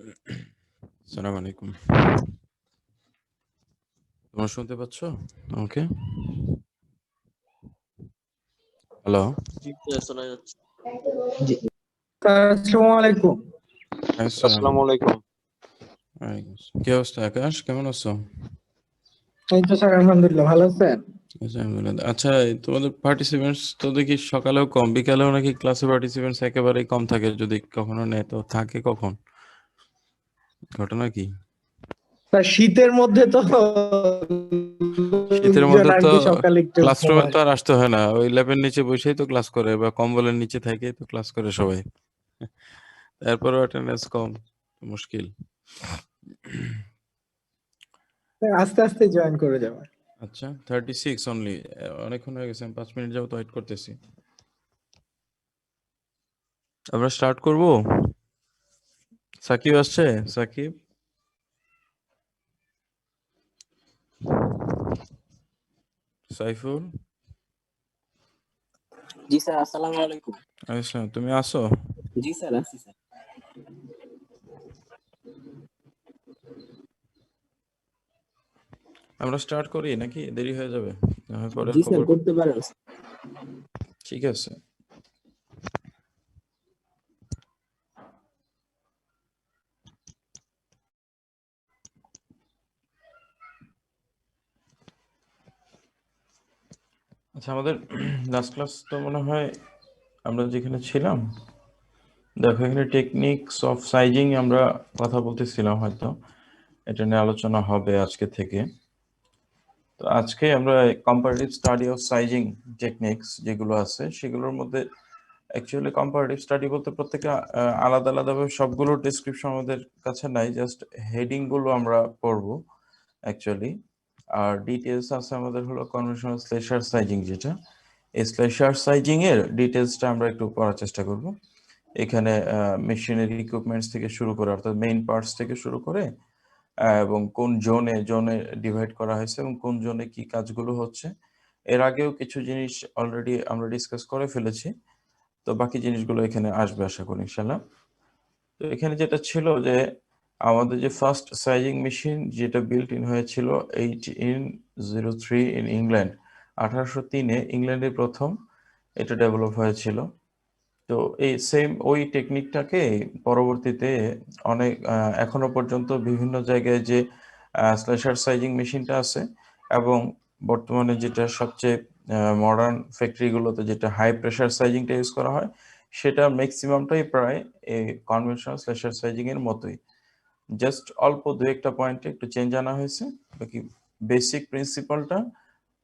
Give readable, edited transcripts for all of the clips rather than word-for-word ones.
আসসালামু আলাইকুম। তোমরা শুনতে পাচ্ছ আমাকে? হ্যালো। জি শোনা যাচ্ছে। জি আসসালামু আলাইকুম। আসসালামু আলাইকুম। কি অবস্থা আকাশ, কেমন আছো? এই তো স্যার আলহামদুলিল্লাহ, ভালো আছেন? আচ্ছা, তোমাদের পার্টিসিপেন্টস তো দেখি সকালেও কম, বিকালেও নাকি ক্লাসে পার্টিসিপেন্টস একেবারেই কম থাকে, যদি কখনো নেয় তো থাকে কখন? ঘটনা কি? স্যার শীতের মধ্যে তো শীতের লোকজন মধ্যে আর তো কি সকালে একটু ক্লাসরুমে ঘুমায়। তো আর আসতে হয় না, ওই ল্যাবের নিচে বসেই তো ক্লাস করে বা কম্বলের নিচে থেকেই তো ক্লাস করে সবাই। তারপরেও অ্যাটেন্ডেন্স কম, মুশকিল। স্যার আস্তে আস্তে জয়েন করে যাবে। আচ্ছা, 36 অনলি। অনেকক্ষণ হয়ে গেছে, আমি 5 মিনিট যাবত ওয়েট করতেছি। আমরা স্টার্ট করব। সাকিব আসছে? সাকিব, সাইফুল, জি স্যার, আসসালামু আলাইকুম। আচ্ছা তুমি আসো। জি স্যার, আছি স্যার। আমরা স্টার্ট করি নাকি দেরি হয়ে যাবে? না হয় পরে জি স্যার, খবর। করতে পারেন। ঠিক আছে। আচ্ছা, আমাদের লাস্ট ক্লাস তো মনে হয় আমরা যেখানে ছিলাম, দেখো এখানে টেকনিকস অফ সাইজিং আমরা কথা বলতেছিলাম, হয়তো এটা নিয়ে আলোচনা হবে আজকে থেকে। তো আজকে আমরা comparative study of sizing techniques যেগুলো আছে সেগুলোর মধ্যে অ্যাকচুয়ালি কম্পারেটিভ স্টাডি বলতে প্রত্যেকটা আলাদা আলাদাভাবে সবগুলোর ডেসক্রিপশন আমাদের কাছে নাই, জাস্ট হেডিংগুলো আমরা পড়বো অ্যাকচুয়ালি। আর ডিটেলস আছে আমাদের হলো কনভেনশনাল স্লেশার সাইজিং, যেটা এই স্লেশার সাইজিং এর ডিটেলসটা আমরা একটু পড়ার চেষ্টা করব। এখানে মেশিনারি ইকুইপমেন্টস থেকে শুরু করে, অর্থাৎ মেইন পার্টস থেকে শুরু করে এবং কোন জোনে জোনে ডিভাইড করা হয়েছে এবং কোন জোনে কি কাজগুলো হচ্ছে। এর আগেও কিছু জিনিস অলরেডি আমরা ডিসকাস করে ফেলেছি, তো বাকি জিনিসগুলো এখানে আসবে আশা করি ইনশাল্লাহ। তো এখানে যেটা ছিল যে আমাদের যে ফার্স্ট সাইজিং মেশিন যেটা বিল্ট ইন হয়েছিল 1803 ইন ইংল্যান্ড, 1803-এ ইংল্যান্ডে প্রথম এটা ডেভেলপ হয়েছিল। তো এই সেম ওই টেকনিকটাকে পরবর্তীতে অনেক এখনো পর্যন্ত বিভিন্ন জায়গায় যে স্ল্যাশার সাইজিং মেশিনটা আছে এবং বর্তমানে যেটা সবচেয়ে মডার্ন ফ্যাক্টরিগুলোতে যেটা হাই প্রেশার সাইজিংটা ইউজ করা হয়, সেটা ম্যাক্সিমামটাই প্রায় এই কনভেনশনাল স্ল্যাশার সাইজিং এর মতোই। জাস্ট অল্প দু একটা পয়েন্টে একটু চেঞ্জ আনা হয়েছে, বাকি বেসিক প্রিন্সিপালটা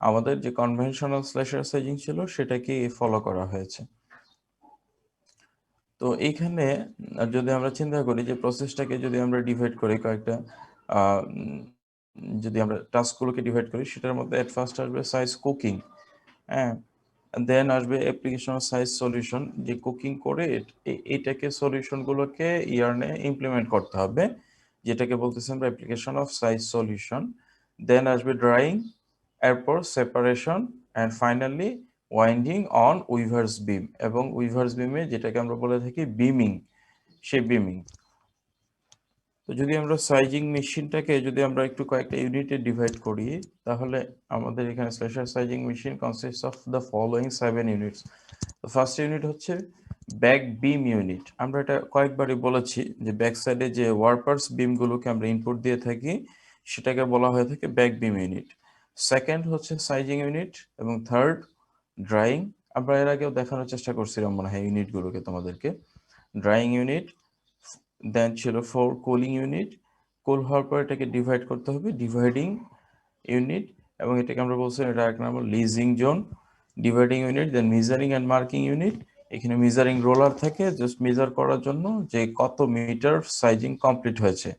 আমাদের যে কনভেনশনাল স্ল্যাশার সাইজিং ছিল সেটাকে ফলো করা হয়েছে। তো এইখানে যদি আমরা চিন্তা করি যে প্রসেসটাকে যদি আমরা ডিভাইড করি কয়েকটা, যদি আমরা টাস্কগুলোকে ডিভাইড করি, সেটার মধ্যে এট ফার্স্ট আসবে সাইজ কুকিং, হ্যাঁ, দেন আসবে অ্যাপ্লিকেশন সাইজ সলিউশন, যে কুকিং করে এটাকে সলিউশনগুলোকে ইয়ার্নে ইমপ্লিমেন্ট করতে হবে, যেটাকে বলতেছি আমরা application of size solution. Then আসবে ড্রাইং, এরপর separation, and finally winding on weaver's beam, এবং উইভার্স বিমে যেটাকে আমরা বলে থাকি বিমিং, সে বিমিং। তো যদি আমরা সাইজিং মেশিনটাকে যদি আমরা একটু কয়েকটা ইউনিটে ডিভাইড করি, তাহলে আমাদের এখানে special sizing machine consists of the following 7 units. তো ফার্স্ট ইউনিট হচ্ছে ব্যাক বিম ইউনিট। আমরা এটা কয়েকবারই বলেছি যে ব্যাক সাইডে যে ওয়ার্পার্স বিমগুলোকে আমরা ইনপুট দিয়ে থাকি সেটাকে বলা হয়ে থাকে ব্যাক বিম ইউনিট। সেকেন্ড হচ্ছে সাইজিং ইউনিট, এবং থার্ড ড্রাইং। আমরা এর আগেও দেখানোর চেষ্টা করছিলাম মনে হয় ইউনিটগুলোকে তোমাদেরকে। ড্রাইং ইউনিট, দেন ছিল 4 কুলিং ইউনিট, কুল হওয়ার পর এটাকে ডিভাইড করতে হবে ডিভাইডিং ইউনিট, এবং এটাকে আমরা বলছি এটা এক number leasing zone. Dividing unit, then measuring and marking unit. এখানে মেজারিং রোলার থাকে জাস্ট মেজার করার জন্য যে কত মিটার সাইজিং কমপ্লিট হয়েছে,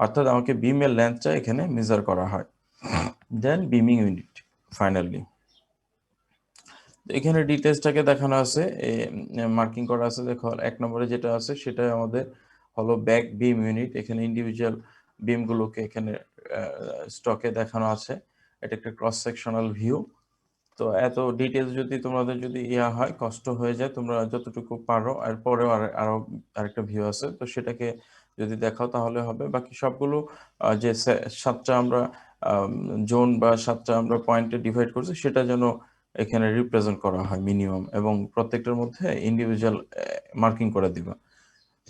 অর্থাৎ আমাকে বিমের লেন্থটা এখানে মেজার করা হয়। দেন বিমিং ইউনিট ফাইনালি। এখানে ডিটেলসটাকে দেখানো আছে, মার্কিং করা আছে। দেখো এক নম্বরে যেটা আছে সেটা আমাদের হলো ব্যাক বিম ইউনিট। এখানে ইন্ডিভিজুয়াল বিমগুলোকে এখানে স্টকে দেখানো আছে। এটা একটা ক্রস সেকশনাল ভিউ। তো এত ডিটেলস যদি তোমাদের যদি ইয়া হয়, কষ্ট হয়ে যায়, তোমরা যতটুকু পারো, এরপরেও আরো আরেকটা ভিউ আছে, তো সেটাকে যদি দেখাও তাহলে হবে। বাকি সবগুলো যে 7টা আমরা জোন বা 7টা আমরা পয়েন্টে ডিভাইড করছি সেটা যেন এখানে রিপ্রেজেন্ট করা হয় মিনিমাম, এবং প্রত্যেকটার মধ্যে ইন্ডিভিজুয়াল মার্কিং করে দিবা।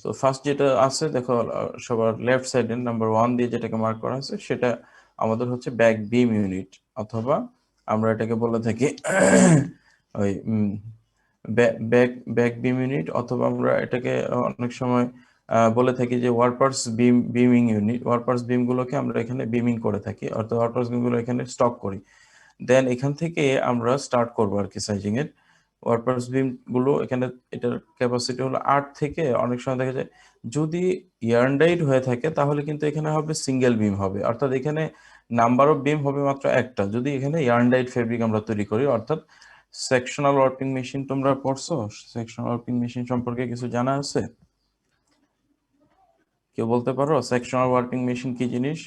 তো ফার্স্ট যেটা আছে দেখো সবার লেফট সাইডে নাম্বার 1 দিয়ে যেটাকে মার্ক করা আছে সেটা আমাদের হচ্ছে ব্যাক বিম ইউনিট, অথবা আমরা এটাকে বলে থাকি ওই ব্যাক বিম ইউনিট, অথবা আমরা এটাকে অনেক সময় বলে থাকি যে ওয়ার্পার্স বিমিং ইউনিট। ওয়ার্পার্স বিম গুলোকে আমরা এখানে বিমিং করে থাকি, অর্থাৎ ওয়ার্পার্স বিম গুলো এখানে স্টক করি। দেন এখান থেকে আমরা স্টার্ট করবো আর কি সাইজিং এর। ওয়ার্পার্স বিম গুলো এখানে এটার ক্যাপাসিটি হলো 8 থেকে, অনেক সময় দেখা যায় যদি ইয়ার্নডাইড হয়ে থাকে তাহলে কিন্তু এখানে হবে সিঙ্গেল বিম হবে, অর্থাৎ এখানে নাম্বার অফ বিম হবে মাত্র একটা যদি এখানে ইয়ার্নডাইড ফেব্রিক আমরা তৈরি করি। অর্থাৎ সেকশনাল ওয়ার্পিং মেশিন তোমরা পড়ছো? সেকশনাল ওয়ার্পিং মেশিন সম্পর্কে কিছু জানা আছে? কেউ বলতে পারো সেকশনাল ওয়ার্পিং মেশিন কি জিনিস?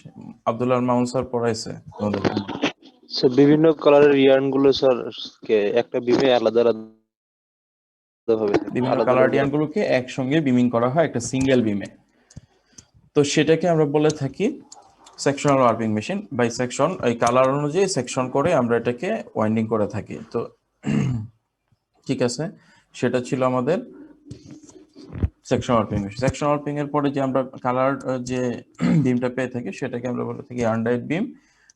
আব্দুল্লাহ মামুন স্যার পড়াইছে তোমাদের? স্যার বিভিন্ন কালারের ইয়ার্ন গুলো স্যার একটা বিমে আলাদা আলাদা ভাবে থাকে, বিভিন্ন আলাদা কালার আলাদা। ইয়ার্ন গুলোকে একসঙ্গে বিমিং করা হয় একটা সিঙ্গেল বিমে। তো সেটাকে আমরা বলে থাকি sectional warping machine. By section এই কালার অনুযায়ী সেকশন করে আমরা এটাকে ওয়াইন্ডিং করে থাকি। তো ঠিক আছে, সেটা ছিল আমাদের section warping machine. Section warping এর পরে যে আমরা কালার যে বিমটা পেয়ে থাকি সেটাকে আমরা বলে থাকি আন্ডারড বিম।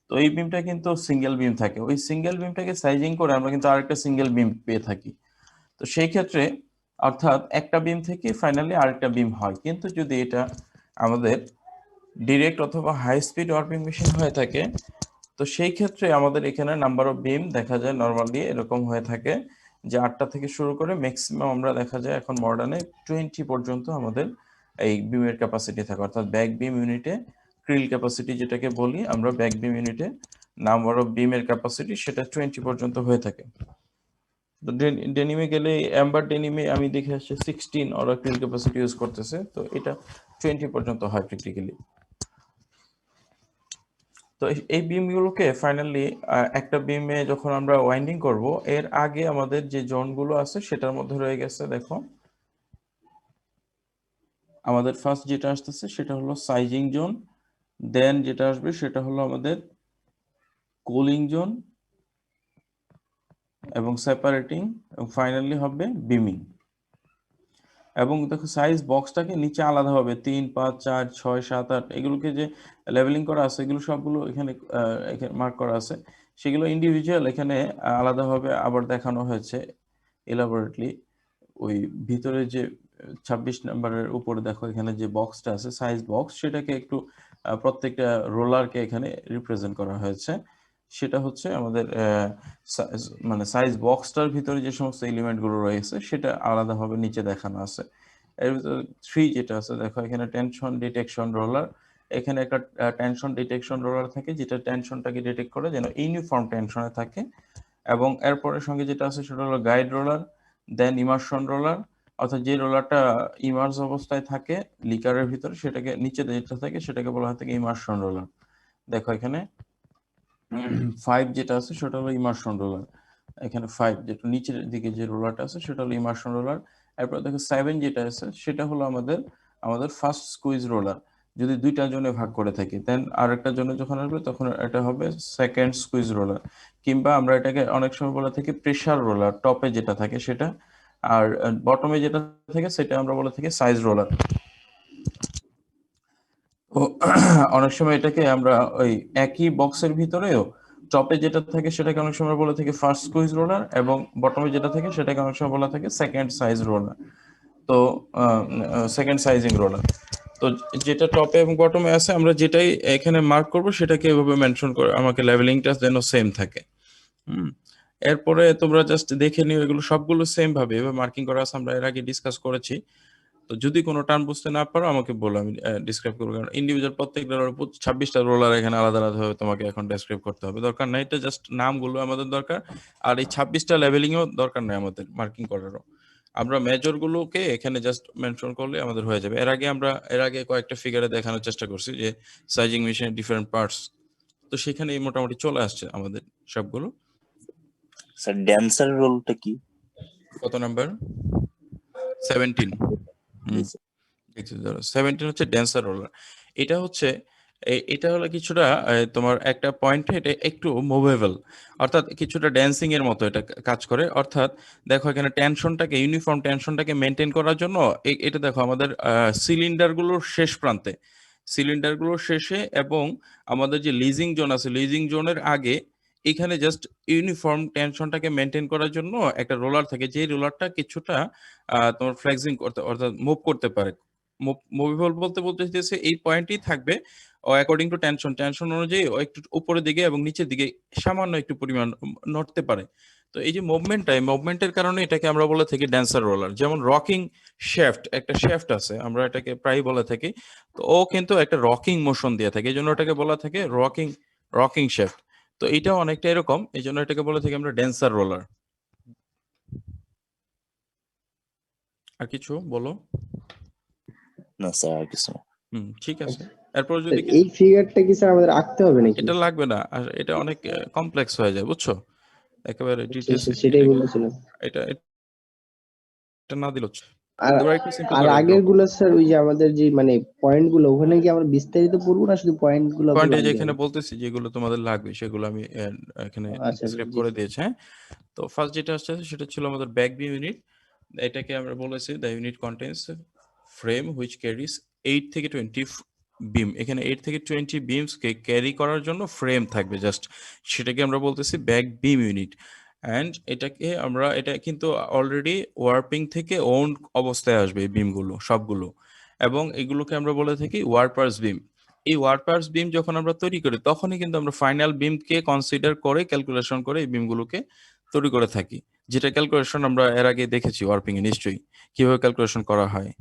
তো এই বিমটা কিন্তু সিঙ্গেল বিম থাকে, ওই সিঙ্গেল বিমটাকে সাইজিং করে আমরা কিন্তু আরেকটা সিঙ্গেল বিম পেয়ে থাকি। তো সেই ক্ষেত্রে অর্থাৎ একটা বিম থেকে ফাইনালি আরেকটা বিম হয়। কিন্তু যদি এটা আমাদের ডিরেক্ট অথবা হাই স্পিড ওয়ার্পিং মেশিন হয়ে থাকে তো সেই ক্ষেত্রে আমাদের এখানে নাম্বার অফ বিম দেখা যায় নর্মালি এরকম হয়ে থাকে যে 8টা থেকে শুরু করে ম্যাক্সিমাম আমরা দেখা যায় এখন মডার্নে 20 পর্যন্ত আমাদের এই বিমের ক্যাপাসিটি থাকে। অর্থাৎ ব্যাক বিম ইউনিটে ক্রিল ক্যাপাসিটি যেটাকে বলি আমরা, ব্যাক বিম ইউনিটে নাম্বার অফ বিমের ক্যাপাসিটি সেটা 20 পর্যন্ত হয়ে থাকে। তো ডেনিমে গেলে অ্যাম্বার ডেনিমে আমি দেখে আসছি 16 ওরা ক্রিল ক্যাপাসিটি ইউজ করতেছে, তো এটা 20 পর্যন্ত হয় প্র্যাকটিক্যালি। তো এই বিমগুলোকে ফাইনালি একটা বিমে যখন আমরা ওয়াইন্ডিং করব এর আগে আমাদের যে জোনগুলো আছে সেটার মধ্যে রয়ে গেছে। দেখো আমাদের ফার্স্ট যেটা আসতেছে সেটা হলো সাইজিং জোন, দেন যেটা আসবে সেটা হলো আমাদের কুলিং জোন এবং সেপারেটিং, এবং ফাইনালি হবে বিমিং। এবং দেখো সাইজ বক্সটাকে নিচে আলাদাভাবে 3, 5, 4, 6, 7, 8 এগুলোকে যে লেভেলিং করা আছে এগুলো সবগুলো এখানে মার্ক করা আছে, সেগুলো ইন্ডিভিজুয়াল এখানে আলাদাভাবে আবার দেখানো হয়েছে এলাবোরেটলি। ওই ভিতরে যে 26 নাম্বারের উপরে দেখো এখানে যে বক্সটা আছে সাইজ বক্স, সেটাকে একটু প্রত্যেকটা রোলারকে এখানে রিপ্রেজেন্ট করা হয়েছে। সেটা হচ্ছে আমাদের মানে সাইজ বক্সটার ভিতরে যে সমস্ত এলিমেন্টগুলো রয়েছে সেটা আলাদাভাবে নিচে দেখানো আছে। এর ভিতরে 3 যেটা আছে দেখো এখানে টেনশন ডিটেকশন রোলার, এখানে একটা টেনশন ডিটেকশন রোলার থাকে যেটা টেনশনটাকে ডিটেক্ট করে যেন ইউনিফর্ম টেনশনে থাকে। এবং এরপরে সঙ্গে যেটা আছে সেটা হলো গাইড রোলার, দেন ইমার্শন রোলার, অর্থাৎ যে রোলারটা ইমার্স অবস্থায় থাকে লিকারের ভিতরে সেটাকে নিচে যেটা থাকে সেটাকে বলা হয় থাকে ইমার্শন রোলার। দেখো এখানে 5 যেটা আছে সেটা হলো ইমার্শন রোলার, এখানে 5 যেটা নিচের দিকে যে রোলারটা আছে সেটা হলো ইমার্শন রোলার। এরপর দেখো 7 যেটা আছে সেটা হলো আমাদের ফার্স্ট স্কুইজ রোলার। যদি দুইটা জোনে ভাগ করে থাকি দেন আরেকটা জোনে যখন আসবে তখন এটা হবে সেকেন্ড স্কুইজ রোলার, কিংবা আমরা এটাকে অনেক সময় বলে থাকি প্রেসার রোলার, টপে যেটা থাকে সেটা, আর বটমে যেটা থাকে সেটা আমরা বলে থাকি সাইজ রোলার। তো অনেক সময় এটাকে আমরা ওই একই বক্সের ভিতরেও টপে যেটা থাকে সেটাকে অনেক সময় বলে থাকে ফার্স্ট স্কুইজ রোলার, এবং বটমে যেটা থাকে সেটাকে অনেক সময় বলা থাকে সেকেন্ড সাইজ রোলার। তো সেকেন্ড সাইজিং রোলার। তো যেটা টপে এবং বটমে আছে আমরা যেটাই এখানে মার্ক করব সেটাকে এভাবে মেনশন করে আমাকে লেভেলিংটা যেন সেম থাকে। এরপরে তোমরা জাস্ট দেখে নিও এগুলো সবগুলো সেম ভাবে এভাবে মার্কিং করা আছে, আমরা এর আগে ডিসকাস করেছি। তো যদি কোনো টার্ম বুঝতে না পারো আমাকে বলো, আমি ডিসক্রাইব করবো, কারণ ইন্ডিভিজুয়াল প্রত্যেকটা 26টা রোলার এখানে আলাদা আলাদা ভাবে তোমাকে এখন ডেসক্রাইব করতে হবে, দরকার নাই, এটা জাস্ট নামগুলো আমাদের দরকার। আর এই 26টা লেভেলিংও দরকার নাই আমাদের মার্কিং করারও, আমরা মেজর গুলোকে এখানে জাস্ট মেনশন করলে আমাদের হয়ে যাবে। এর আগে কয়েকটা ফিগারে দেখানোর চেষ্টা করছি যে সাইজিং মেশিনের ডিফারেন্ট পার্টস, তো সেখানে মোটামুটি চলে আসছে আমাদের সবগুলো। স্যার ড্যান্সার রোলটা কি? কত নাম্বার? 17। 17 হচ্ছে ডেন্সার রোলার। এটা হচ্ছে এটা হলো কিছুটা তোমার একটা পয়েন্টে এটা একটু মুভেবল, অর্থাৎ কিছুটা ড্যান্সিং এর মতো এটা কাজ করে। অর্থাৎ দেখো এখানে টেনশনটাকে, ইউনিফর্ম টেনশনটাকে মেনটেন করার জন্য এটা দেখো আমাদের সিলিন্ডারগুলোর শেষ প্রান্তে, সিলিন্ডারগুলোর শেষে এবং আমাদের যে লিজিং জোন আছে, লিজিং জোনের আগে এখানে জাস্ট ইউনিফর্ম টেনশনটাকে মেনটেন করার জন্য একটা রোলার থাকে, যে রোলারটা কিছুটা তোমার ফ্লেক্সিং করতে অর্থাৎ মুভ করতে পারে। মুভেবল বলতে বলতে চাইতেছে এই পয়েন্টই থাকবে অ্যাকর্ডিং টু টেনশন, টেনশন অনুযায়ী ও একটু উপরের দিকে এবং নিচের দিকে সামান্য একটু পরিমাণ নড়তে পারে। তো এই যে মুভমেন্টটা, এই মুভমেন্টের কারণে এটাকে আমরা বলে থাকি ড্যান্সার রোলার। যেমন রকিং শ্যাফট, একটা শ্যাফট আছে, আমরা এটাকে প্রায় বলে থাকি, তো ও কিন্তু একটা রকিং মোশন দিয়ে থাকে, এই জন্য এটাকে বলা থাকে রকিং, রকিং শ্যাফট। তো এটা অনেকটা এরকম, এই জন্য এটাকে বলে থাকি আমরা ড্যান্সার রোলার। আর কিছু বলো? না স্যার আর কিছু না। ঠিক আছে। এরপর যদি এই ফিগারটা কি স্যার আমাদের আঁকতে হবে নাকি? এটা লাগবে না, আর এটা অনেক কমপ্লেক্স হয়ে যায়, বুঝছো, একেবারে ডিটেইলস। সেটাই বলছিলাম। এটা এটা না দিল। আর আগের গুলো স্যার ওই যে আমাদের যে মানে পয়েন্ট গুলো, ওখানে কি আমরা বিস্তারিত পড়বো না শুধু পয়েন্ট গুলো? পয়েন্টে যেখানে বলতেছি যেগুলো তোমাদের লাগবে সেগুলো আমি এখানে ডেসক্রাইব করে দিয়েছি। হ্যাঁ, তো ফার্স্ট যেটা আসছে সেটা ছিল আমাদের ব্যাক বিম ইউনিট। এটাকে আমরা বলেছি the unit contains frame which carries 8 থেকে 20 বিম। এখানে 8 থেকে 20 বিমসকে ক্যারি করার জন্য ফ্রেম থাকবে জাস্ট, সেটাকে আমরা বলতেছি ব্যাক বিম ইউনিট। অ্যান্ড এটাকে আমরা, এটা কিন্তু অলরেডি ওয়ার্পিং থেকে ওন অবস্থায় আসবে এই বিমগুলো সবগুলো, এবং এগুলোকে আমরা বলে থাকি ওয়ার্পার্স বিম। এই ওয়ার্পার্স বিম যখন আমরা তৈরি করি তখনই কিন্তু আমরা ফাইনাল বিমকে কনসিডার করে ক্যালকুলেশন করে এই বিমগুলোকে তৈরি করে থাকি, যেটা ক্যালকুলেশন আমরা এর আগে দেখেছি ওয়ার্পিং এ নিশ্চয়ই কিভাবে ক্যালকুলেশন করা হয়।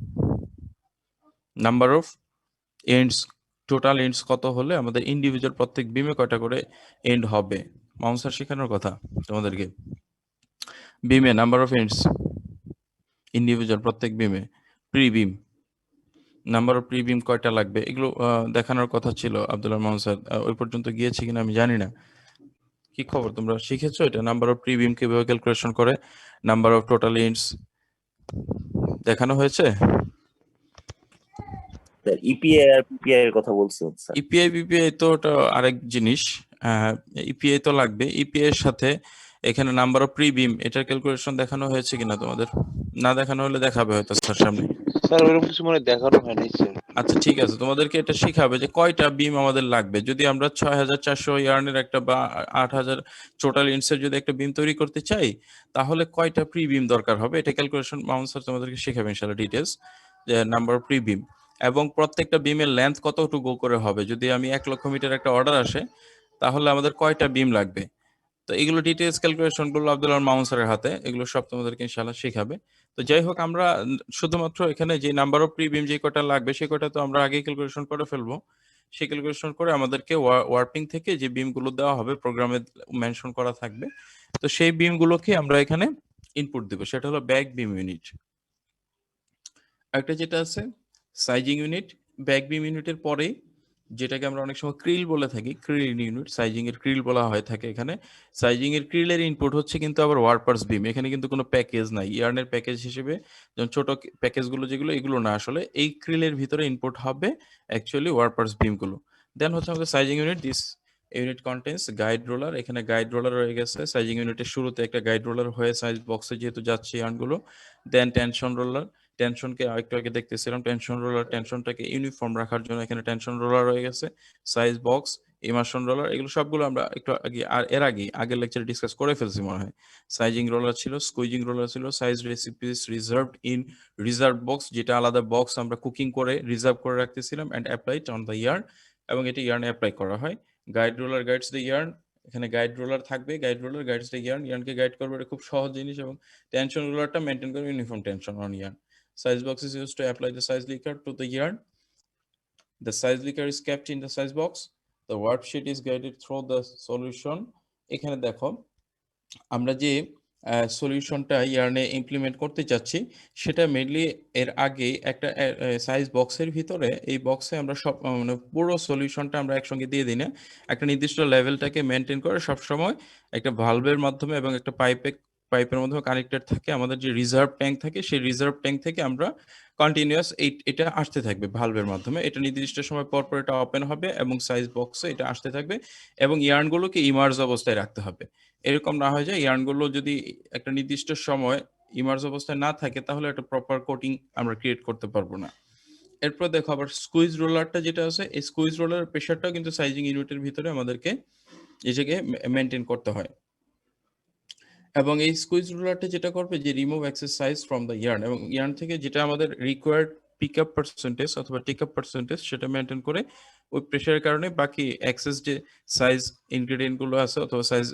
Number of ends, total ends কত হলে আমাদের ইন্ডিভিজুয়াল প্রত্যেক বিমে কয়টা করে এন্ড হবে। মামুন স্যার শেখানোর কথা তোমাদেরকে, বিমে নাম্বার অফ এন্ডস ইন্ডিভিজুয়াল প্রত্যেক বিমে, pre beam number of pre beam কয়টা লাগবে, এগুলো দেখানোর কথা ছিল আব্দুল্লাহ মামুন স্যার। ওই পর্যন্ত গিয়েছে কিনা আমি জানি না। কি খবর, তোমরা শিখেছো এটা? নাম্বার অফ প্রি বিম কিভাবে ক্যালকুলেশন করে, নাম্বার অফ টোটাল এন্ডস দেখানো হয়েছে? স্যার ইপিআই আর পিপিআই এর কথা বলছেন স্যার। ইপিআই বিপিআই তো ওটা আরেক জিনিস, ইপিআই তো লাগবে। ইপিআই এর সাথে এখানে নাম্বার অফ প্রি বিম এটার ক্যালকুলেশন দেখানো হয়েছে কিনা তোমাদের? না দেখানো হলে দেখাবে হয়তো স্যার সামনে। স্যার ওরকম কিছু মনে দেখানো হয়নি স্যার। আচ্ছা ঠিক আছে, তোমাদেরকে এটা শিখাবে যে কয়টা বিম আমাদের লাগবে। যদি আমরা 6400 ইয়ার্নের একটা বা 8000 টোটাল ইন্টসের যদি একটা বিম তৈরি করতে চাই, তাহলে কয়টা প্রি বিম দরকার হবে, এটা ক্যালকুলেশন মাউন্ট স্যার তোমাদেরকে শেখাবে ইনশাআল্লাহ ডিটেইলস, যে নাম্বার অফ প্রি বিম এবং প্রত্যেকটা বিমের লেন্থ কতটুকু করে হবে। যদি আমি 1 লক্ষ মিটার একটা অর্ডার আসে, তাহলে আমাদের কয়টা বিম লাগবে। তো এগুলো ডিটেইলস ক্যালকুলেশন গুলো আব্দুল্লাহ মামুন স্যারের হাতে, এগুলো সব তোমাদেরকে ইনশাআল্লাহ শেখাবে। তো যাই হোক, আমরা শুধুমাত্র এখানে যে নাম্বার অফ প্রি বিম যে কয়টা লাগবে সেই কয়টা তো আমরা আগে ক্যালকুলেশন করে ফেলবো। সেই ক্যালকুলেশন করে আমাদেরকে ওয়ার্পিং থেকে যে বিম গুলো দেওয়া হবে প্রোগ্রামে মেনশন করা থাকবে, তো সেই বিম গুলোকে আমরা এখানে ইনপুট দেব, সেটা হলো ব্যাক বিম ইউনিট। একটা যেটা আছে সাইজিং ইউনিট, ব্যাক বিম ইউনিটের পরেই যেটাকে আমরা অনেক সময় ক্রিল বলে থাকি, ক্রিল ইউনিট, সাইজিং এর ক্রিল বলা হয়ে থাকে। এখানে সাইজিং এর ক্রিলের ইনপুট হচ্ছে কিন্তু আবার ওয়ার্পার্স বিম, এখানে কিন্তু কোনো প্যাকেজ নাই। ইয়ার্নের প্যাকেজ হিসেবে যেমন ছোট প্যাকেজগুলো যেগুলো, এগুলো না, আসলে এই ক্রিলের ভিতরে ইনপুট হবে অ্যাকচুয়ালি ওয়ার্পার্স বিম গুলো। দেন হচ্ছে আমাদের sizing unit, this unit contains guide roller. এখানে গাইড রোলার রয়ে গেছে সাইজিং ইউনিটের শুরুতে, একটা গাইড রোলার হয়ে সাইজ বক্সে যেহেতু যাচ্ছে ইয়ার্নগুলো। দেন টেনশন রোলার, টেনশনকে আরেকটু আগে দেখতেছিলাম, টেনশন রোলার, টেনশনটাকে ইউনিফর্ম রাখার জন্য এখানে টেনশন রোলার রয়ে গেছে। সাইজ বক্স, ইমার্শন রোলার, এগুলো সবগুলো আমরা একটু আগে আর এর আগে আগের লেকচারে ডিসকাস করে ফেলছি মনে হয়। সাইজিং রোলার ছিল, স্কুইজিং রোলার ছিল, size recipes reserved in reserve box, যেটা আলাদা বক্স আমরা কুকিং করে রিজার্ভ করে রাখতেছিলাম, and applied on the yarn, এবং এটা ইয়ার্নে অ্যাপ্লাই করা হয়। Guide roller guides the yarn, এখানে গাইড রোলার থাকবে, guide roller guides the yarn, ইয়ার্নকে গাইড করবে, এটা খুব সহজ জিনিস। এবং টেনশন রোলারটা মেনটেন করবে uniform tension on yarn. Size box is used to apply the size liquor to the yarn. The size liquor is kept in the size box. The worksheet is guided through the solution. এখানে দেখো আমরা যে সলিউশনটা ইয়ার্নে implement করতে চাচ্ছি, সেটা mainly এর আগে একটা সাইজ বক্সের ভিতরে, এই বক্সে আমরা সব মানে পুরো সলিউশনটা আমরা একসঙ্গে দিয়ে দিই না, একটা নির্দিষ্ট লেভেলটাকে মেনটেন করে সবসময় একটা ভালভের মাধ্যমে এবং একটা পাইপের মাধ্যমে কানেক্টেড থাকে। আমাদের যে রিজার্ভ ট্যাঙ্ক থাকে, সেই রিজার্ভ ট্যাঙ্ক থেকে আমরা কন্টিনিউয়াস এটা আসতে থাকবে ভালভের মাধ্যমে। এটা নির্দিষ্ট সময় পর পর এটা ওপেন হবে এবং সাইজ বক্সে এটা আসতে থাকবে এবং ইয়ার্নগুলোকে ইমার্জ অবস্থায় রাখতে হবে। এরকম না হয়ে যায় ইয়ার্নগুলো যদি একটা নির্দিষ্ট সময় ইমার্জ অবস্থায় না থাকে তাহলে একটা প্রপার কোটিং আমরা ক্রিয়েট করতে পারবো না। এরপর দেখো আবার স্কুইজ রোলারটা যেটা আছে, এই স্কুইজ রোলার প্রেশারটাও কিন্তু সাইজিং ইউনিটের ভিতরে আমাদেরকে এটাকে মেনটেন করতে হয়। এবং এই স্কুইজ রুলারটা যেটা করবে যে remove excess size from the yarn, এবং ইয়ার্ন থেকে যেটা আমাদের রিকোয়ার্ড পিক আপ পার্সেন্টেজ অথবা টেক আপ পার্সেন্টেজ সেটা মেনটেন করে ওই প্রেশারের কারণে বাকি এক্সেস যে সাইজ ইনগ্রেডিয়েন্ট গুলো আছে অথবা সাইজ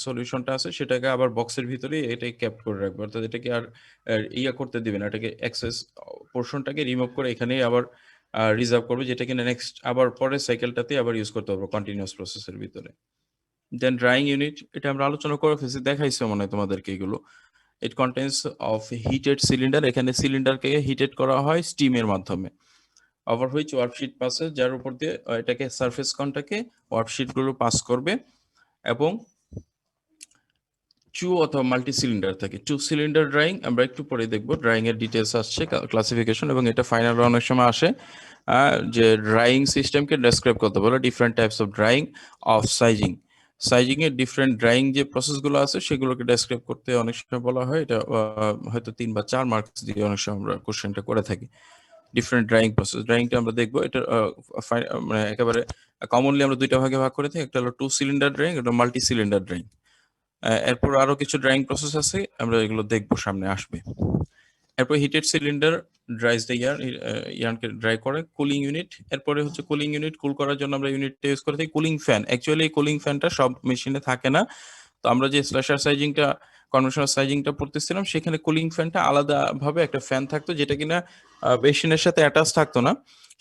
সলিউশনটা আছে সেটাকে আবার বক্সের ভিতরে এটাকে ক্যাপ্ট করে রাখবে, অর্থাৎ এটাকে আর ইয়া করতে দিবে না, এটাকে এক্সেস পোর্শনটাকে রিমুভ করে এখানেই আবার রিজার্ভ করবে, যেটা কিনা নেক্সট আবার পরের সাইকেলটাতে আবার ইউজ করতে পারবো কন্টিনিউয়াস প্রসেসের ভিতরে। দেন ড্রাইং ইউনিট, এটা আমরা আলোচনা করে ফেলছি, দেখাইছি মনে হয় তোমাদেরকে এগুলো। It contains of heated cylinder, এখানে সিলিন্ডারকে হিটেড করা হয় স্টিমের মাধ্যমে। ওভার হুইচ ওয়ার্কশিট পাসে, যার উপর দিয়ে এটাকে সারফেস কনটাকে ওয়ার্কশিট গুলো পাস করবে। এবং টু অথবা মাল্টি সিলিন্ডার থাকে, টু সিলিন্ডার ড্রাইং আমরা একটু পরে দেখবো, ড্রাইং এর ডিটেলস আসছে ক্লাসিফিকেশন, এবং এটা ফাইনাল অনেক সময় আসে যে ড্রাইং সিস্টেমকে ডেসক্রাইব করতে বলে different types of drawing of sizing. Sizing এর ডিফারেন্ট ড্রাইং যে প্রসেসগুলো আছে সেগুলোকে ডেসক্রাইব করতে অনেক সময় বলা হয়, এটা হয়তো 3 বা 4 মার্কস দিয়ে অনেক সময় আমরা কোশ্চেনটা করে থাকি। ডিফারেন্ট ড্রাইং প্রসেস, ড্রাইংটা আমরা দেখবো, এটা মানে একেবারে কমনলি আমরা দুইটা ভাগে ভাগ করে থাকি, একটা হলো টু সিলিন্ডার ড্রাইং, একটা মাল্টি সিলিন্ডার ড্রাইং। এরপর আরো কিছু ড্রাইং প্রসেস আছে, আমরা এগুলো দেখবো, সামনে আসবে। এরপর হিটেড সিলিন্ডার ড্রাইজ দ্য ইয়ার্নকে ড্রাই করে। কুলিং ইউনিট, এরপরে হচ্ছে কুলিং ইউনিট, কুল করার জন্য আমরা ইউনিটটা ইউজ করে থাকি। কুলিং ফ্যান, অ্যাকচুয়ালি এই কুলিং ফ্যানটা সব মেশিনে থাকে না, তো আমরা যে স্ল্যাশার সাইজিংটা কনভেনশনাল সাইজিংটা পড়তেছিলাম সেখানে কুলিং ফ্যানটা আলাদাভাবে একটা ফ্যান থাকতো, যেটা কিনা মেশিনের সাথে অ্যাটাচ থাকতো না,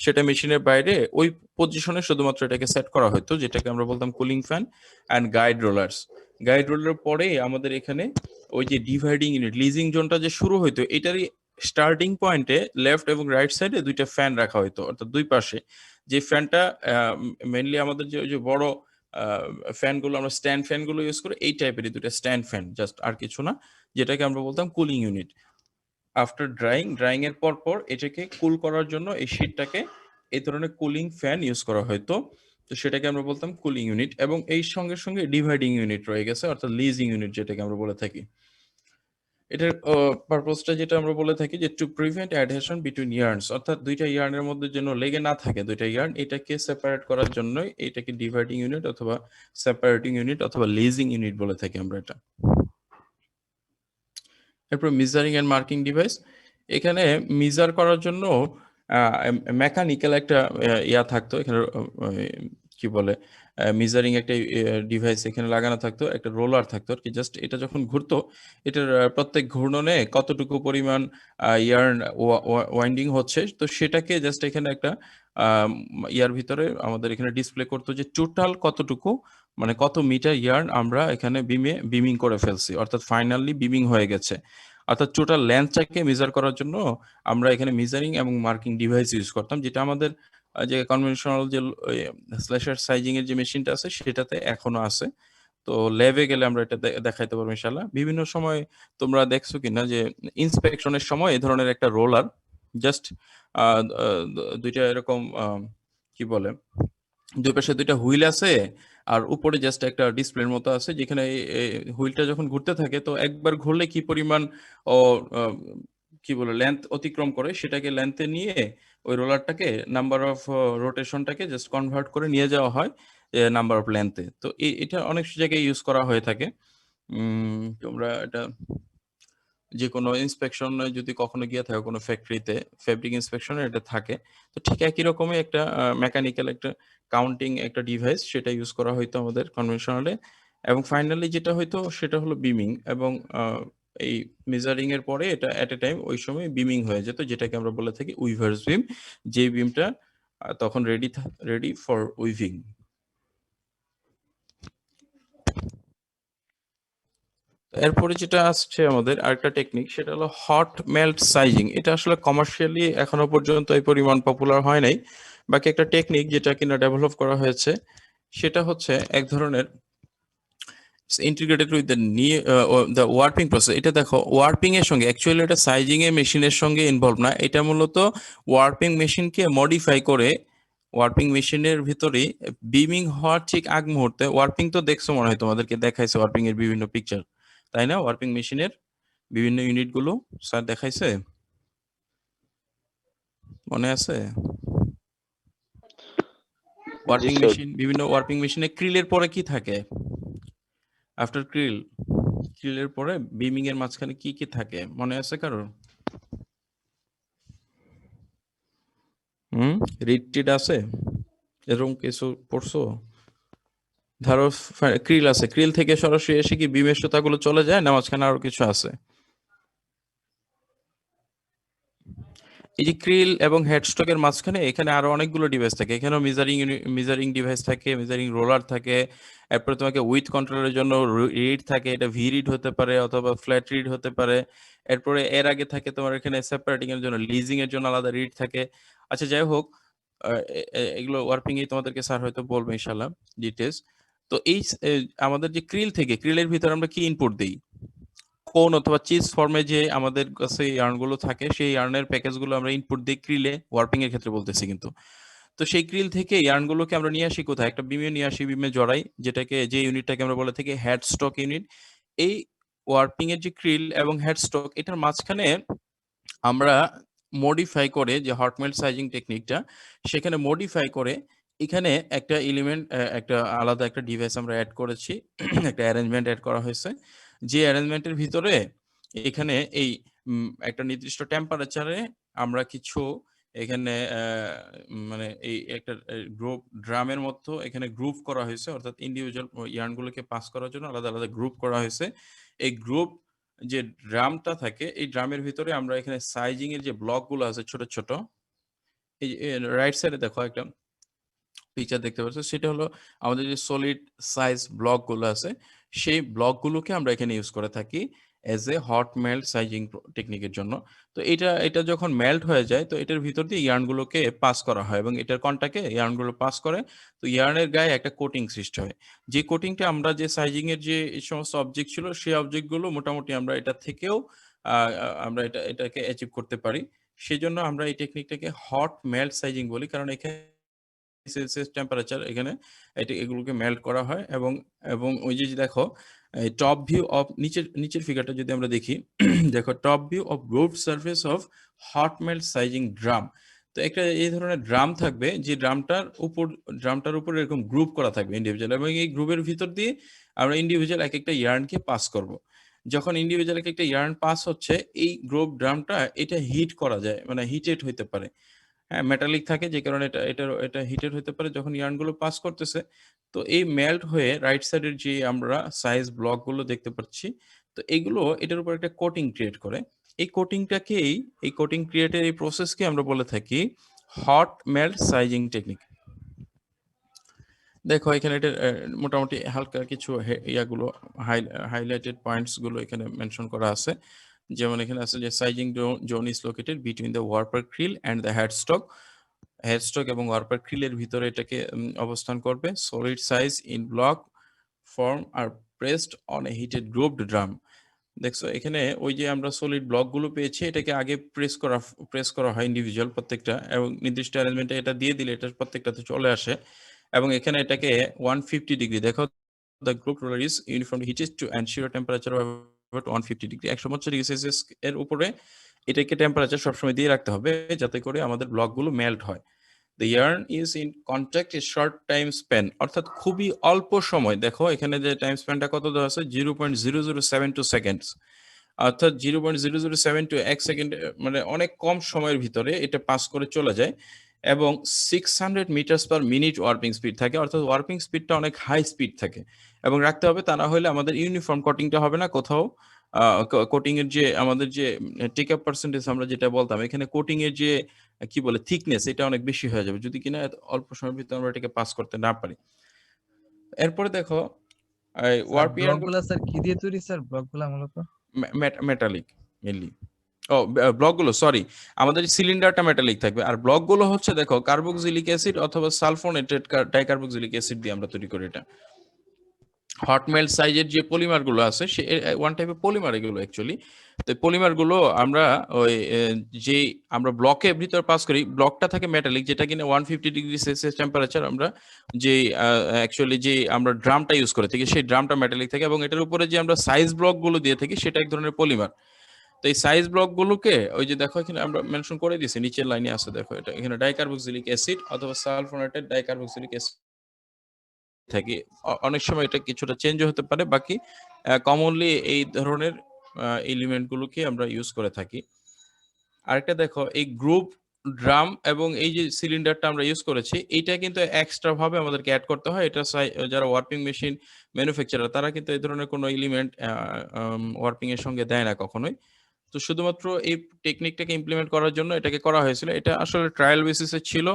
সেটা মেশিনের বাইরে ওই পজিশনে শুধুমাত্র এটাকে সেট করা হতো, যেটাকে আমরা বলতাম cooling fan. And guide rollers, guide roller পরে আমাদের এখানে ওই যে ডিভাইডিং ইউনিট লিজিং জোনটা যে শুরু হইতো, এটারই স্টার্টিং পয়েন্টে লেফট এবং রাইট সাইডে দুইটা ফ্যান রাখা হইতো, অর্থাৎ দুই পাশে। যে ফ্যানটা মেইনলি আমাদের যে বড় ফ্যানগুলো আমরা স্ট্যান্ড ফ্যানগুলো ইউজ করি, এই টাইপেরই দুইটা স্ট্যান্ড ফ্যান, জাস্ট আর কিছু না, যেটাকে আমরা বলতাম কুলিং ইউনিট। আফটার ড্রাইং এর পর এটাকে কুল করার জন্য এই শীটটাকে এই ধরনের কুলিং ফ্যান ইউজ করা হয়তো, তো সেটাকে আমরা বলতাম কুলিং ইউনিট। এবং এই সঙ্গে সঙ্গে ডিভাইডিং ইউনিট রয়ে গেছে, অর্থাৎ লিজিং ইউনিট যেটাকে আমরা বলে থাকি। এটার পারপোজটা যেটা আমরা বলে থাকি যে to prevent adhesion between yarns, অর্থাৎ দুইটা ইয়ার্নের মধ্যে যেন লেগে না থাকে দুইটা ইয়ার্ন, এটাকে সেপারেট করার জন্যই এটাকে ডিভাইডিং ইউনিট অথবা সেপারেটিং ইউনিট অথবা লিজিং ইউনিট বলে থাকি আমরা এটা। এরপর মিজারিং এন্ড মার্কিং ডিভাইস, এখানে মিজার করার জন্য মেকানিক্যাল একটা ইয়া থাকতো, এখানে কি বলে মিজারিং একটা ডিভাইস এখানে লাগানো থাকতো, একটা রোলার থাকতো আর কি, জাস্ট এটা যখন ঘুরতো এটার প্রত্যেক ঘূর্ণনে কতটুকু পরিমাণ ইয়ার্ন ওয়াইন্ডিং হচ্ছে, তো সেটাকে জাস্ট এখানে একটা ইয়ার ভিতরে আমাদের এখানে ডিসপ্লে করতো যে টোটাল কতটুকু, মানে কত মিটার ইয়ার্ন আমরা এখানে বিমিং করে ফেলছি, অর্থাৎ ফাইনালি বিমিং হয়ে গেছে। অর্থাৎ টোটাল লেন্থটাকে মেজার করার জন্য আমরা এখানে মেজারিং এবং মার্কিং ডিভাইস ইউজ করতাম, যেটা আমাদের যে কনভেনশনাল যে স্ল্যাশার সাইজিং এর যে মেশিনটা আছে সেটাতে এখনো আছে। তো ল্যাবে গেলে আমরা এটা দেখাইতে পারবো ইনশাআল্লাহ। বিভিন্ন সময় তোমরা দেখছো কিনা যে ইন্সপেকশনের সময় এই ধরনের একটা রোলার, জাস্ট দুইটা এরকম কি বলে, দুই পাশে দুইটা হুইল আছে আর উপরে জাস্ট একটা ডিসপ্লের মতো আছে, যেখানে হুইলটা যখন ঘুরতে থাকে তো একবার ঘুরলে কি পরিমাণ ও কি বলে লেন্থ অতিক্রম করে, সেটাকে লেন্থে নিয়ে ওই রোলারটাকে নাম্বার অফ রোটেশনটাকে জাস্ট কনভার্ট করে নিয়ে যাওয়া হয় নাম্বার অফ লেন্থে। তো এটা অনেক জায়গায় ইউজ করা হয়ে থাকে। তোমরা এটা যে কোনো ইন্সপেকশনে যদি কখনো গিয়ে থাকো কোনো ফ্যাক্টরিতে, ফেব্রিক ইন্সপেকশনে এটা থাকে, তো ঠিক একই রকমই একটা মেকানিক্যাল একটা কাউন্টিং একটা ডিভাইস, সেটা ইউজ করা হয়তো আমাদের কনভেনশনালে। এবং ফাইনালি যেটা হয়তো সেটা হলো বিমিং, এবং এই মেজারিং এর পরে এটা এট এ টাইম ওই সময় বিমিং হয়ে যেত, যেটাকে আমরা বলে থাকি উইভার্স বিম, যে বিমটা তখন রেডি ফর উইভিং। এরপরে যেটা আসছে আমাদের আরেকটা টেকনিক, সেটা হলো হট মেল্ট সাইজিং। এটা আসলে কমার্শিয়ালি এখনো পর্যন্ত এই পরিমাণ পপুলার হয় নাই, বাকি একটা টেকনিক যেটা কিনা ডেভেলপ করা হয়েছে সেটা হচ্ছে এক ধরনের integrated with the warping process. এটা দেখো ওয়ার্পিং এর সঙ্গে, অ্যাকচুয়ালি এটা সাইজিং এর মেশিনের সঙ্গে ইনভলভ না, এটা মূলত ওয়ার্পিং মেশিনকে মডিফাই করে ওয়ার্পিং মেশিনের ভিতরে বিমিং হওয়ার ঠিক আগ মুহূর্তে, ওয়ার্পিং তো দেখছো মনে হয়, তোমাদেরকে দেখাইছে ওয়ার্পিং এর বিভিন্ন পিকচার, তাই না? ওয়ার্পিং মেশিনের বিভিন্ন ইউনিট গুলো স্যার দেখাইছে, মনে আছে? Warping sir. মেশিন, বিভিন্ন ওয়ার্পিং মেশিনে ক্রিলের পরে কি থাকে? আফটার ক্রিলের পরে বিমিং এর মাঝখানে কি কি থাকে মনে আছে কারোর? রিড টিড আছে, এরকম কিছু পড়ছো? ধরো ক্রিল আছে, ক্রিল থেকে সরাসরি এসে কি বিমের সুতাগুলো চলে যায় না মাঝখানে আরো কিছু আছে? এই যে ক্রিল এবং হেডস্টকের মাঝখানে এখানে আরো অনেকগুলো ডিভাইস থাকে, এখানেও মেজারিং ডিভাইস থাকে, মেজারিং রোলার থাকে, এরপরে তোমাকে উইথ কন্ট্রোলের জন্য রিড থাকে, এটা ভি রিড হতে পারে অথবা ফ্ল্যাট রিড হতে পারে। এরপরে এর আগে থাকে তোমার এখানে সেপারেটিং এর জন্য, লিজিং এর জন্য আলাদা রিড থাকে। আচ্ছা যাই হোক, এগুলো ওয়ার্পিং এ তোমাদেরকে স্যার হয়তো বলবে ইনশাআল্লাহ ডিটেইলস। তো এই আমাদের যে ক্রিল থেকে, ক্রিলের ভিতরে আমরা কি ইনপুট দেই? কোন অথবা চিজ ফর্মে যে আমাদের কাছে ইয়ার্নগুলো থাকে, সেই ইয়ার্নের প্যাকেজগুলো আমরা ইনপুট দিই ক্রিলে, ওয়ার্পিং এর ক্ষেত্রে বলতেছি কিন্তু। তো সেই ক্রিল থেকে ইয়ার্নগুলোকে আমরা নিয়ে আসি কোথায়? একটা বিমে নিয়ে আসি, বিমে জড়াই, যেটাকে, যে ইউনিটটাকে আমরা বলে থাকি হেড স্টক ইউনিট। এই ওয়ার্পিং এর যে ক্রিল এবং হেড স্টক, এটার মাঝখানে আমরা মডিফাই করে, যে হট মেল্ট সাইজিং টেকনিকটা, সেখানে মডিফাই করে এখানে একটা এলিমেন্ট, একটা আলাদা একটা ডিভাইস আমরা অ্যাড করেছি, একটা অ্যারেঞ্জমেন্ট অ্যাড করা হয়েছে, যে অ্যারেঞ্জমেন্টের ভিতরে এখানে এই একটা নির্দিষ্ট টেম্পারেচারে আমরা কিছু এখানে মানে এই একটা গ্রুপ ড্রামের মতো এখানে গ্রুপ করা হয়েছে, অর্থাৎ ইন্ডিভিজুয়াল ইয়ার্নগুলোকে পাস করার জন্য আলাদা আলাদা গ্রুপ করা হয়েছে। এই গ্রুপ যে ড্রামটা থাকে, এই ড্রামের ভিতরে আমরা এখানে সাইজিং এর যে ব্লকগুলো আছে ছোট ছোট, এই রাইট সাইডে দেখো একটা পিকচার দেখতে পাচ্ছ, সেটা হলো আমাদের যে সলিড সাইজ ব্লকগুলো আছে, সেই ব্লকগুলোকে আমরা এখানে ইউজ করে থাকি as a hot melt sizing টেকনিকের জন্য। তো এটা যখন মেল্ট হয়ে যায়, তো এটার ভিতর দিয়ে ইয়ার্নগুলোকে পাস করা হয় এবং এটার কন্টাকে ইয়ার্নগুলো পাস করে, তো ইয়ার্নের গায়ে একটা কোটিং সৃষ্টি হয়। যে কোটিংটা আমরা যে সাইজিং এর যে সমস্ত অবজেক্ট ছিল, সেই অবজেক্টগুলো মোটামুটি আমরা এটা থেকেও আমরা এটাকে অ্যাচিভ করতে পারি। সেই জন্য আমরা এই টেকনিকটাকে হট মেল্ট সাইজিং বলি, কারণ এখানে সেলসিয়াস টেম্পারেচার এখানে এগুলোকে মেল্ট করা হয়। এবং ওই যে দেখো টপ ভিউ অফ নিচের ফিগারটা যদি আমরা দেখি, দেখো top view of grooved surface of hot melt sizing drum. তো একটা এই ধরনের ড্রাম থাকবে, যে ড্রামটার উপর এরকম গ্রুপ করা থাকবে ইন্ডিভিজুয়াল, এবং এই গ্রুপের ভিতর দিয়ে আমরা ইন্ডিভিজুয়াল এক একটা ইয়ার্নকে পাস করব। যখন ইন্ডিভিজুয়াল একটা ইয়ার্ন পাস হচ্ছে, এই গ্রুপ ড্রামটা এটা হিট করা যায়, মানে হিটেড হইতে পারে, হ্যাঁ মেটালিক থাকে, যে কারণে এটা হিটেড হতে পারে যখন ইয়ার্নগুলো পাস করতেছে। তো এই মেল্ট হয়ে রাইট সাইডের যে আমরা সাইজ ব্লকগুলো দেখতে পাচ্ছি, তো এগুলো এটার উপর একটা কোটিং ক্রিয়েট করে। এই কোটিংটাকেই, এই কোটিং ক্রিয়েটের এই প্রসেসকে আমরা বলে থাকি হট মেল্ট সাইজিং টেকনিক। দেখো এখানে এটা মোটামুটি হালকা কিছু ইয়াগুলো হাইলাইটেড পয়েন্টস গুলো এখানে মেনশন করা আছে। যেমন এখানে আছে যে sizing zone is located between the warper creel and the headstock এবং ওয়ার্পার ক্রিলের ভিতরে এটাকে অবস্থান করবে। Solid size in block form are pressed on a heated grooved drum. দেখছো এখানে ওই যে আমরা সলিড ব্লকগুলো পেয়েছি, এটাকে আগে প্রেস করা হয় ইন্ডিভিজুয়াল প্রত্যেকটা, এবং নির্দিষ্ট অ্যারেঞ্জমেন্টে এটা দিয়ে দিলে এটা প্রত্যেকটাতে চলে আসে। এবং এখানে এটাকে 150 ডিগ্রি, দেখো the group roller is uniformly heated to ensure temperature of 150 degree, 150 degree Celsius এর উপরে এটাকে টেম্পারেচার সবসময় দিয়ে রাখতে হবে, যাতে করে আমাদের ব্লকগুলো মেল্ট হয়। The yarn is in contact a short time span, অর্থাৎ খুবই অল্প সময়, দেখো এখানে যে টাইম স্প্যানটা কত দেওয়া আছে 0.0072 সেকেন্ডস, অর্থাৎ 0.0072 এক সেকেন্ড, মানে অনেক কম সময়ের ভিতরে এটা পাস করে চলে যায়। এবং 600 metre per minute warping speed থাকে, অর্থাৎ ওয়ার্পিং স্পিডটা অনেক হাই স্পিড থাকে এবং রাখতে হবে, তা না হলে আমাদের ইউনিফর্ম কোটিংটা হবে না কোথাও। কোটিং এর যে আমাদের যে টেক আপ পার্সেন্টেজ আমরা যেটা বলতাম, এখানে কোটিং এর যে কি বলে থিকনেস, এটা অনেক বেশি হয়ে যাবে যদি কিনা অল্প সময়ের ভিতরে আমরা এটাকে পাস করতে না পারি। এরপরে দেখো ব্লকগুলো স্যার কি দিয়ে তৈরি স্যার? ব্লকগুলো মূলত মেটালিক মেইনলি। ব্লকগুলো সরি, আমাদের সিলিন্ডারটা মেটালিক থাকবে, আর ব্লকগুলো হচ্ছে দেখো কার্বক্সিলিক অ্যাসিড অথবা সালফোনেটেড ডাইকার্বক্সিলিক অ্যাসিড দিয়ে আমরা তৈরি করি এটা। হট মেল্ট সাইজের যে পলিমার গুলো আছে সে ওয়ান টাইপের পলিমার এগুলো অ্যাকচুয়ালি। তো পলিমার গুলো আমরা ওই যে আমরা ব্লকের ভিতর পাস করি, ব্লকটা থাকে মেটালিক, যেটা কিনা 150 ডিগ্রি সেলসিয়াস টেম্পারেচার আমরা যে অ্যাকচুয়ালি যে আমরা ড্রামটা ইউজ করে থাকি সেই ড্রামটা মেটালিক থাকে, এবং এটার উপরে যে আমরা সাইজ ব্লক গুলো দিয়ে থাকি সেটা এক ধরনের পলিমার। তো এই সাইজ ব্লক গুলোকে ওই যে দেখো এখানে আমরা মেনশন করে দিয়েছি, নিচের লাইনে আছে দেখো, এটা এখানে ডাইকার্বক্সিলিক অ্যাসিড অথবা সালফোনেটেড ডাইকার্বক্সিলিক অ্যাসিড থাকে। অনেক সময় এটা কিছুটা চেঞ্জ হতে পারে, বাকি কমনলি এই ধরনের এলিমেন্ট গুলোকে আমরা ইউজ করে থাকি। আরেকটা দেখো, এই গ্রুপ ড্রাম এবং এই যে সিলিন্ডারটা আমরা ইউজ করেছি এইটা কিন্তু এক্সট্রা ভাবে আমাদেরকে অ্যাড করতে হয়। এটা যারা ওয়ার্পিং মেশিন ম্যানুফ্যাকচারার তারা কিন্তু এই ধরনের কোনো এলিমেন্ট ওয়ার্পিং এর সঙ্গে দেয় না কখনোই। তো শুধুমাত্র এই টেকনিকটাকে ইমপ্লিমেন্ট করার জন্য এটাকে করা হয়েছিল। এটা আসলে ট্রায়াল বেসিসে ছিল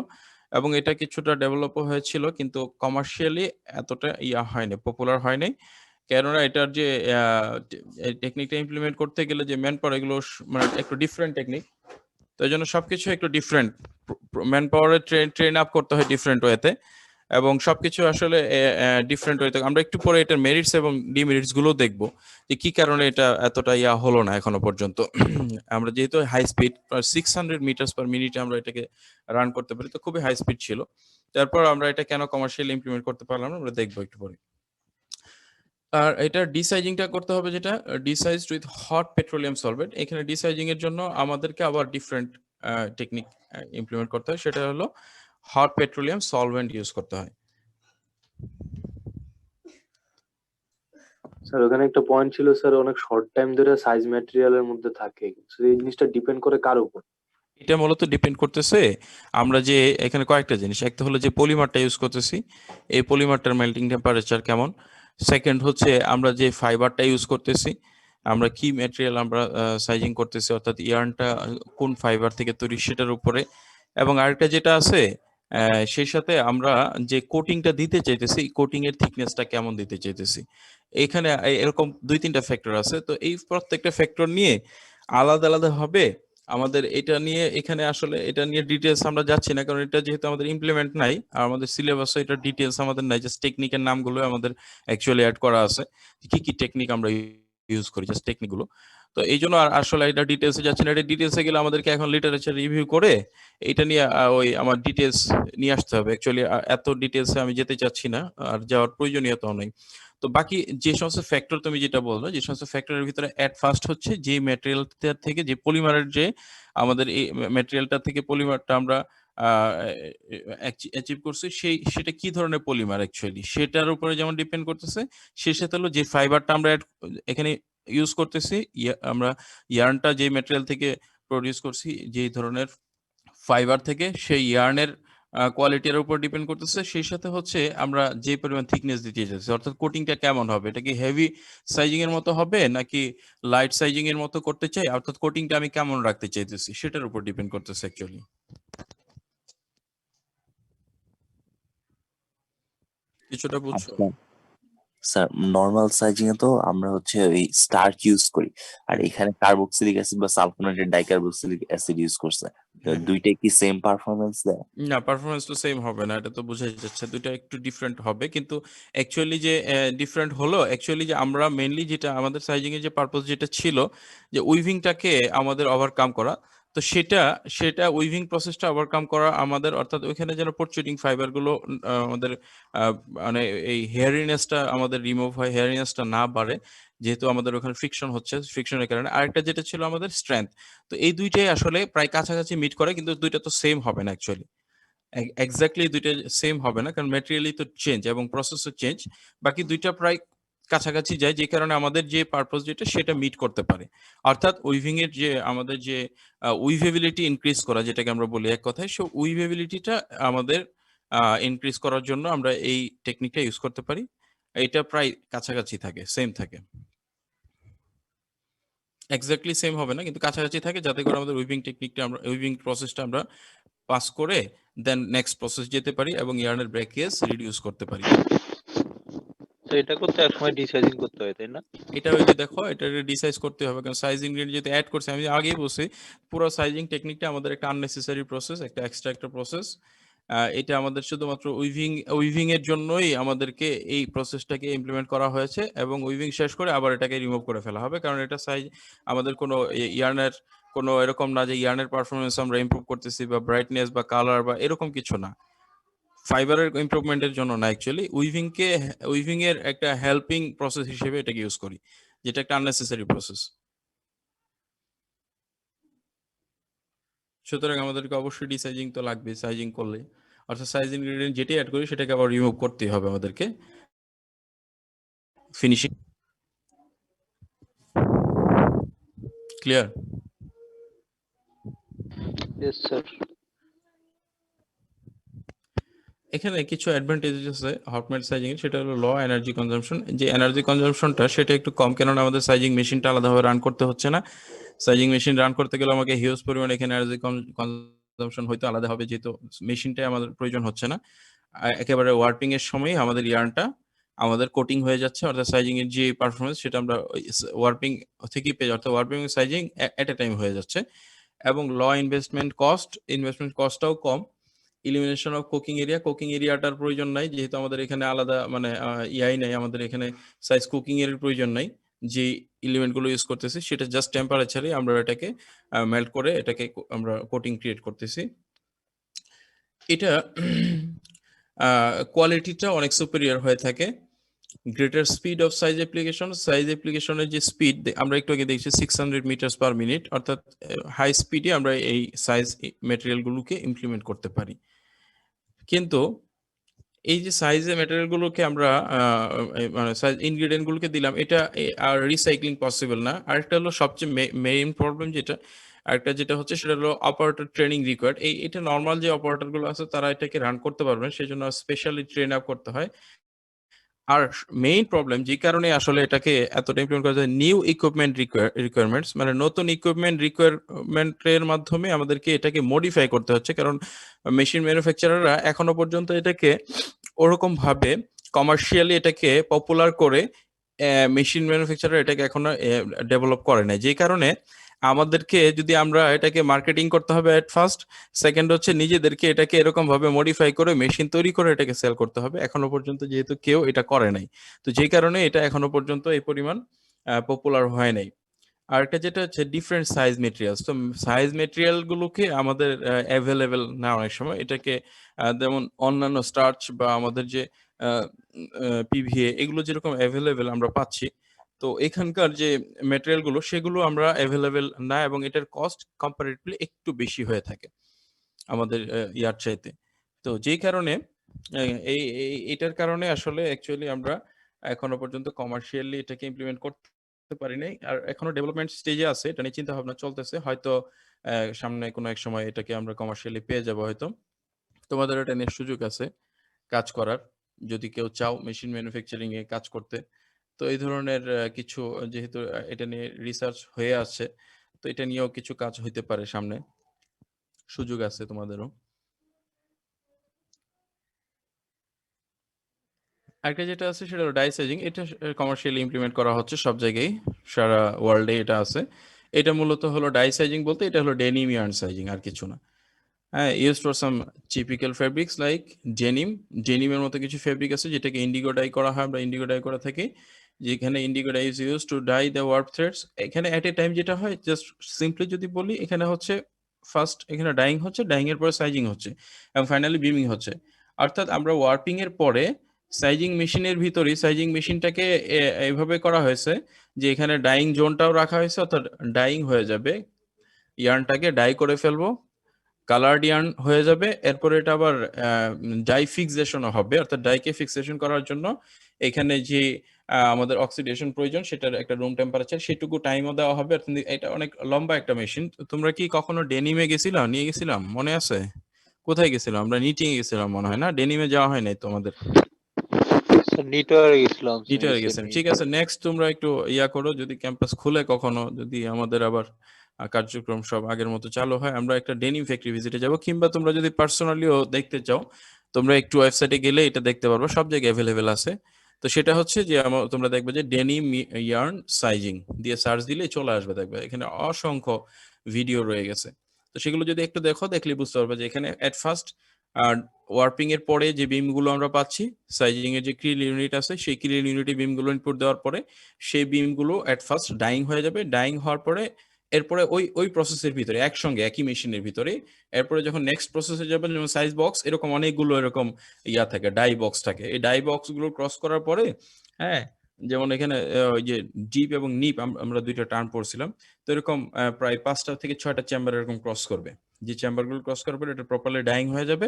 এবং এটা কিছুটা ডেভেলপও হয়েছিল, কিন্তু কমার্শিয়ালি এতটা হয়নি, পপুলার হয়নি। কেননা এটার যে টেকনিকটা ইমপ্লিমেন্ট করতে গেলে যে ম্যান পাওয়ার এগুলো মানে একটু ডিফারেন্ট টেকনিক, তো এই জন্য সবকিছু একটু ডিফারেন্ট, ম্যান পাওয়ারের ট্রেন আপ করতে হয় ডিফারেন্ট ওয়েতে, এবং সবকিছু আসলে ডিফারেন্ট ওয়েতে। আমরা একটু পরে এটার মেরিটস এবং ডিমেরিটস গুলো দেখবো যে কি কারণে এটা এতটা হলো না এখনো পর্যন্ত। আমরা যেহেতু হাই স্পিড 600 মিটার পার মিনিটে আমরা এটাকে রান করতে পারি, তো খুবই হাই স্পিড ছিল। তারপর আমরা এটা কেন কমার্শিয়ালি ইমপ্লিমেন্ট করতে পারলাম না আমরা দেখবো একটু পরে। আর এটা ডিসাইজিংটা করতে হবে, যেটা ডিসাইজড উইথ হট পেট্রোলিয়াম সলভেন্ট। এখানে ডিসাইজিং এর জন্য আমাদেরকে আবার ডিফারেন্ট টেকনিক ইমপ্লিমেন্ট করতে হয়, সেটা হলো হট পেট্রোলিয়াম সলভেন্ট ইউজ করতে হয়। স্যার ওখানে একটা পয়েন্ট ছিল স্যার, অনেক শর্ট টাইম ধরে সাইজ ম্যাটেরিয়ালের মধ্যে থাকে, এই জিনিসটা ডিপেন্ড করে কার উপর? এটা মূলত ডিপেন্ড করতেছে আমরা যে এখানে কয়েকটা জিনিস, একটা হলো যে পলিমারটা ইউজ করতেছি, এই পলিমারটার মেল্টিং টেম্পারেচার কেমন। সেকেন্ড হচ্ছে আমরা যে ফাইবারটা ইউজ করতেছি, আমরা কি ম্যাটেরিয়াল আমরা সাইজিং করতেছি, অর্থাৎ ইয়ার্নটা কোন ফাইবার থেকে তৈরি সেটার উপরে। এবং আরেকটা যেটা আছে সেই সাথে আমরা যে কোটিংটা দিতে চাইতেছি, কোটিং এর থিকনেসটা কেমন দিতে চাইতেছি। এখানে এরকম 2-3টা ফ্যাক্টর আছে, তো এই প্রত্যেকটা ফ্যাক্টর নিয়ে আলাদা আলাদা হবে আমাদের। এটা নিয়ে এখানে আসলে এটা নিয়ে ডিটেলস আমরা যাচ্ছি না, কারণ এটা যেহেতু আমাদের ইমপ্লিমেন্ট নাই আর আমাদের সিলেবাসে এটা ডিটেলস আমাদের নাই, জাস্ট টেকনিকের নামগুলো আমাদের অ্যাকচুয়ালি অ্যাড করা আছে, কি কি টেকনিক আমরা ইউজ করি, জাস্ট টেকনিকগুলো। তো এই জন্য আর আসলে এটা ডিটেলসে যাচ্ছে না। এটা ডিটেলসে গেলে আমাদেরকে এখন লিটারেচার রিভিউ করে এটা নিয়ে ওই আমার ডিটেলস নিয়ে আসতে হবে। অ্যাকচুয়ালি এত ডিটেলসে আমি যেতে চাচ্ছি না, আর যাওয়ার প্রয়োজনীয়তাও নেই। তো বাকি যে সমস্ত ফ্যাক্টর তুমি যেটা বললো, যে সমস্ত ফ্যাক্টরের ভিতরে অ্যাট ফার্স্ট হচ্ছে যে ম্যাটেরিয়ালটা থেকে, যে পলিমারের যে আমাদের এই ম্যাটেরিয়ালটা থেকে পলিমারটা আমরা অ্যাচিভ করছি, সেটা কি ধরনের পলিমার অ্যাকচুয়ালি সেটার উপরে যেমন ডিপেন্ড করতেছে। সেই সাথে হলো যে ফাইবারটা আমরা এখানে ইউজ করতেছি, আমরা ইয়ার্নটা যে ম্যাটেরিয়াল থেকে প্রডিউস করছি, যে ধরনের ফাইবার থেকে, সেই ইয়ার্নের কোয়ালিটির উপর ডিপেন্ড করতেছে। সেই সাথে হচ্ছে আমরা যে পরিমাণ থিকনেস দিতে চাইছি, অর্থাৎ কোটিংটা কেমন হবে, এটা কি হেভি সাইজিং এর মতো হবে নাকি লাইট সাইজিং এর মতো করতে চাই, অর্থাৎ কোটিংটা আমি কেমন রাখতে চাইতেছি সেটার উপর ডিপেন্ড করতেছে অ্যাকচুয়ালি। কিছুটা বুঝছো? স্যার নরমাল সাইজিং এ তো আমরা হচ্ছে ওই স্টার্চ ইউজ করি, আর এখানে কার্বক্সিলিক অ্যাসিড বা সালফোনেটেড ডাইকার্বক্সিলিক অ্যাসিড ইউজ করছে। দুইটাই কি সেম পারফরম্যান্স দেয়? না, পারফরমেন্স তো সেম হবে না, এটা তো বোঝাই যাচ্ছে। দুইটা একটু ডিফারেন্ট হবে, কিন্তু অ্যাকচুয়ালি যে ডিফারেন্ট হলো অ্যাকচুয়ালি যে আমরা মেইনলি যেটা আমাদের সাইজিং এর যে পারপোজ যেটা ছিল যে উইভিংটাকে আমাদের ওভারকাম করা, তো সেটা উইভিং প্রসেসটা ওভারকাম করা আমাদের, অর্থাৎ ওইখানে যেন প্রোট্রুডিং ফাইবার গুলো আমাদের মানে এই হেয়ারিনেসটা আমাদের রিমুভ হয়, হেয়ারিনেসটা না বাড়ে, যেহেতু আমাদের ওখানে ফ্রিকশন হচ্ছে, ফ্রিকশনের কারণে। আরেকটা যেটা ছিল আমাদের স্ট্রেংথ। তো এই দুইটাই আসলে প্রায় কাছাকাছি মিট করে, কিন্তু দুইটা তো সেম হবে না অ্যাকচুয়ালি। এক্স্যাক্টলি দুইটা সেম হবে না, কারণ ম্যাটেরিয়ালি তো চেঞ্জ এবং প্রসেসও চেঞ্জ। বাকি দুইটা প্রায় কাছাকাছি যায়, যে কারণে আমাদের যে পারপোজ যেটা সেটা মিট করতে পারে। অর্থাৎ উইভিং এর যে আমাদের যে উইভেবিলিটি ইনক্রিজ করা, যেটাকে আমরা বলি এক কথায়, সে উইভেবিলিটিটা আমাদের ইনক্রিজ করার জন্য আমরা এই টেকনিকটা ইউজ করতে পারি। এটা প্রায় কাছাকাছি থাকে, সেম থাকে, এক্স্যাক্টলি সেম হবে না কিন্তু কাছাকাছি থাকে, যাতে করে আমাদের উইভিং টেকনিকটা আমরা উইভিং প্রসেসটা আমরা পাস করে দেন নেক্সট প্রসেস যেতে পারি এবং ইয়ার্নের ব্রেকেজ রিডিউস করতে পারি। তো এটা করতে একসময় ডিসাইজিং করতে হয়, তাই না? এটা ওই যে দেখো, এটা ডিসাইজ করতে হবে, কারণ সাইজিং যেহেতু অ্যাড করছে, আমি আগেই বলছি পুরো সাইজিং টেকনিকটা আমাদের একটা আননেসেসারি প্রসেস, একটা এক্সট্রা একটা প্রসেস। এটা আমাদের শুধুমাত্র উইভিং এর জন্যই আমাদেরকে এই প্রসেসটাকে ইমপ্লিমেন্ট করা হয়েছে, এবং উইভিং শেষ করে আবার এটাকে রিমুভ করে ফেলা হবে, কারণ এটা সাইজ আমাদের কোনো ইয়ার্নের কোনো এরকম না যে ইয়ার্নের পারফরমেন্স আমরা ইমপ্রুভ করতেছি বা ব্রাইটনেস বা কালার বা এরকম কিছু না, ফাইবারের ইমপ্রুভমেন্টের জন্য না, অ্যাকচুয়ালি উইভিং এর একটা হেল্পিং প্রসেস হিসেবে এটাকে ইউজ করি, যেটা একটা আননেসেসারি প্রসেস। সুতরাং আমাদেরকে অবশ্যই ডিসাইজিং তো লাগবে সাইজিং করলে, অর্থাৎ সাইজ ইনগ্রেডিয়েন্ট যেটাই অ্যাড করি সেটাকে আবার রিমুভ করতেই হবে আমাদেরকে ফিনিশিং। ক্লিয়ার? Yes sir. এখানে কিছু অ্যাডভান্টেজেস আছে হটমেল্ট সাইজিং এর, সেটা হলো লো এনার্জি কনজাম্পশন। যে এনার্জি কনজাম্পশনটা সেটা একটু কম, কেননা আমাদের সাইজিং মেশিনটা আলাদাভাবে রান করতে হচ্ছে না। সাইজিং মেশিন রান করতে গেলে আমাকে হিউজ পরিমাণ এখানে এনার্জি কনজাম্পশন হয়তো আলাদা হবে, যেহেতু মেশিনটাই আমাদের প্রয়োজন হচ্ছে না। একেবারে ওয়ার্পিং এর সময় আমাদের ইয়ার্নটা আমাদের কোটিং হয়ে যাচ্ছে, অর্থাৎ সাইজিং এর যে পারফরমেন্স সেটা আমরা ওয়ার্পিং থেকেই পেয়ে, অর্থাৎ warping sizing at a time হয়ে যাচ্ছে। এবং লো ইনভেস্টমেন্ট কস্টটাও কম। ইলিমিনেশন অফ কুকিং এরিয়াটার প্রয়োজন নাই, যেহেতু আমাদের এখানে আলাদা মানে ইয়াই নাই, আমাদের এখানে সাইজ কুকিং এর প্রয়োজন নাই। যে এলিমেন্ট গুলো ইউজ করতেছি সেটা জাস্ট টেম্পারেচারে আমরা এটাকে মেল্ট করে এটাকে আমরা কোটিং ক্রিয়েট করতেছি। এটা কোয়ালিটিটা অনেক সুপিরিয়র হয়ে থাকে। গ্রেটার স্পিড অফ সাইজ অ্যাপ্লিকেশনের যে স্পিড আমরা একটু আগে দেখছি 600 মিটার পার মিনিট, অর্থাৎ হাই স্পিডে আমরা এই সাইজ ম্যাটেরিয়ালগুলোকে ইমপ্লিমেন্ট করতে পারি। কিন্তু এই যে সাইজে ম্যাটেরিয়ালগুলোকে আমরা মানে সাইজ ইনগ্রেডিয়েন্টগুলোকে দিলাম, এটা আর রিসাইক্লিং পসিবল না। আরেকটা হলো সবচেয়ে মেইন প্রবলেম যেটা হচ্ছে সেটা হলো অপারেটর ট্রেনিং রিকোয়ার্ড। এটা নর্মাল যে অপারেটরগুলো আছে তারা এটাকে রান করতে পারবে, সেই জন্য স্পেশালি ট্রেন আপ করতে হয়। আর মেইন প্রবলেম যে কারণে আসলে এটাকে এতটা ইমপ্লিমেন্ট করা যায়, নিউ ইকুইপমেন্ট রিকোয়ারমেন্টস, মানে নতুন ইকুইপমেন্ট রিকোয়ারমেন্টের মাধ্যমে আমাদেরকে এটাকে মডিফাই করতে হচ্ছে, কারণ মেশিন ম্যানুফ্যাকচারাররা এখনো পর্যন্ত এটাকে ওরকম ভাবে কমার্শিয়ালি এটাকে পপুলার করে মেশিন ম্যানুফ্যাকচারার এটাকে এখনো ডেভেলপ করে নাই, যে কারণে আমাদেরকে যদি আমরা এটাকে মার্কেটিং করতে হবে এট ফার্স্ট, সেকেন্ড হচ্ছে নিজেদেরকে এটাকে এরকম ভাবে মডিফাই করে মেশিন তৈরি করে এটাকে সেল করতে হবে। এখনো পর্যন্ত যেহেতু কেউ এটা করে নাই, তো যে কারণে এটা এখনো পর্যন্ত এই পরিমাণ পপুলার হয় নাই। আরেকটা যেটা হচ্ছে ডিফারেন্ট সাইজ মেটেরিয়ালস, তো সাইজ মেটেরিয়াল গুলোকে আমাদের অ্যাভেলেবেল না অনেক সময়, এটাকে যেমন অন্যান্য স্টার্চ বা আমাদের যে পিভিএ এগুলো যেরকম অ্যাভেলেবেল আমরা পাচ্ছি, তো এখানকার যে ম্যাটেরিয়াল গুলো সেগুলো আমরা অ্যাভেলেবেল না, এবং এটার কস্ট কম্পারেটিভলি একটু বেশি হয়ে থাকে আমাদের ইয়ার চাইতে। তো যেই কারণে এটার কারণে আসলে অ্যাকচুয়ালি আমরা এখনো পর্যন্ত কমার্শিয়ালি এটাকে ইমপ্লিমেন্ট করতে পারি নাই, আর এখনো ডেভেলপমেন্ট স্টেজে আছে, এটা নিয়ে চিন্তা ভাবনা চলতেছে। হয়তো সামনে কোনো এক সময় এটাকে আমরা কমার্শিয়ালি পেয়ে যাব হয়তো। তোমাদের এটা নিয়ে সুযোগ আছে কাজ করার, যদি কেউ চাও মেশিন ম্যানুফ্যাকচারিং এ কাজ করতে। তো এই ধরনের কিছু যেহেতু এটা নিয়ে রিসার্চ হয়ে আছে, তো এটা নিয়েও কিছু কাজ হইতে পারে সামনে, সুযোগ আছে তোমাদেরও। আরেকটা যেটা আছে সেটা হলো ডাই সাইজিং। এটা কমার্শিয়ালি ইমপ্লিমেন্ট করা হচ্ছে সব জায়গায়, সারা ওয়ার্ল্ডে এটা আছে। এটা মূলত হলো ডাই সাইজিং বলতে এটা হলো ডেনিম ইয়ার্ন সাইজিং, আর কিছু না। হ্যাঁ, use for some typical fabrics like ডেনিমের মতো কিছু ফেব্রিক আছে যেটাকে ইন্ডিগো ডাই করা হয়, আমরা ইন্ডিগো ডাই করে থাকি, যেখানে indigo dye is use to dye the warp threads. এখানে এট এ টাইম যেটা হয়, জাস্ট সিম্পলি যদি বলি, এখানে হচ্ছে ফার্স্ট এখানে ডাইং হচ্ছে, ডাইং এর পরে সাইজিং হচ্ছে, এবং ফাইনালি বিমিং হচ্ছে। অর্থাৎ আমরা ওয়ার্পিং এর পরে সাইজিং মেশিনের ভিতরেই সাইজিং মেশিনটাকে এইভাবে করা হয়েছে যে এখানে ডাইং জোনটাও রাখা হয়েছে, অর্থাৎ ডাইং হয়ে যাবে, ইয়ার্নটাকে ডাই করে ফেলবো, কালার ইয়ার্ন হয়ে যাবে, এরপরে এটা আবার ডাই ফিক্সেশনও হবে, অর্থাৎ ডাইকে ফিক্সেশন করার জন্য এখানে যে আমাদের অক্সিডেশন প্রয়োজন সেটার একটা রুম টেম্পারেচার সেটুকু টাইমও দেওয়া হবে। এটা অনেক লম্বা একটা মেশিন। তোমরা কি কখনো ডেনিমে গেছিলাম, নিয়ে গেছিলাম, মনে আছে? কোথায় গেছিলাম আমরা? নিটিং এ গেছিলাম মনে হয়, না ডেনিমে যাওয়া হয় নাই তোমাদের? নিটওয়ারে গেছিলাম। নিটওয়ারে গেছেন, ঠিক আছে। নেক্সট তোমরা একটু ইয়া করো, যদি ক্যাম্পাস খুলে কখনো, যদি আমাদের আবার কার্যক্রম সব আগের মতো চালু হয়, আমরা একটা ডেনিম ফ্যাক্টরি ভিজিটে যাব, কিংবা তোমরা যদি পার্সোনালিও দেখতে চাও তোমরা একটু ওয়েবসাইটে গেলে এটা দেখতে পারবে, সব জায়গায় অ্যাভেলেবেল আছে। তো সেটা হচ্ছে যে তোমরা দেখবে যে ডেনিম ইয়ার্ন সাইজিং দিয়ে সার্চ দিলে চলে আসবে, দেখবে এখানে অসংখ্য ভিডিও রয়ে গেছে। তো সেগুলো যদি একটু দেখলে বুঝতে পারবে যে এখানে এট ফার্স্ট ওয়ার্পিং এর পরে যে বিমগুলো আমরা পাচ্ছি, সাইজিং এর যে ক্রিল ইউনিট আছে সেই ক্রিল ইউনিটে বিমগুলো ইনপুট দেওয়ার পরে সেই বিমগুলো এট ফার্স্ট ডাইং হয়ে যাবে। ডাইং হওয়ার পরে এরপরে ওই প্রসেসের ভিতরে একসঙ্গে একই মেশিনের ভিতরে এরপরে যখন নেক্সট প্রসেসে যাবেন, যেমন সাইজ বক্স এরকম অনেকগুলো এরকম ইয়া থাকে, ডাই বক্স থাকে। এই ডাই বক্স গুলো ক্রস করার পরে, হ্যাঁ, যেমন এখানে ওই যে ডিপ এবং নিপ আমরা দুইটা টার্ম পড়ছিলাম, তো এরকম প্রায় 5টা থেকে 6টা চেম্বার এরকম ক্রস করবে। যে চেম্বারগুলো ক্রস করার পরে এটা প্রপারলি ডাইং হয়ে যাবে।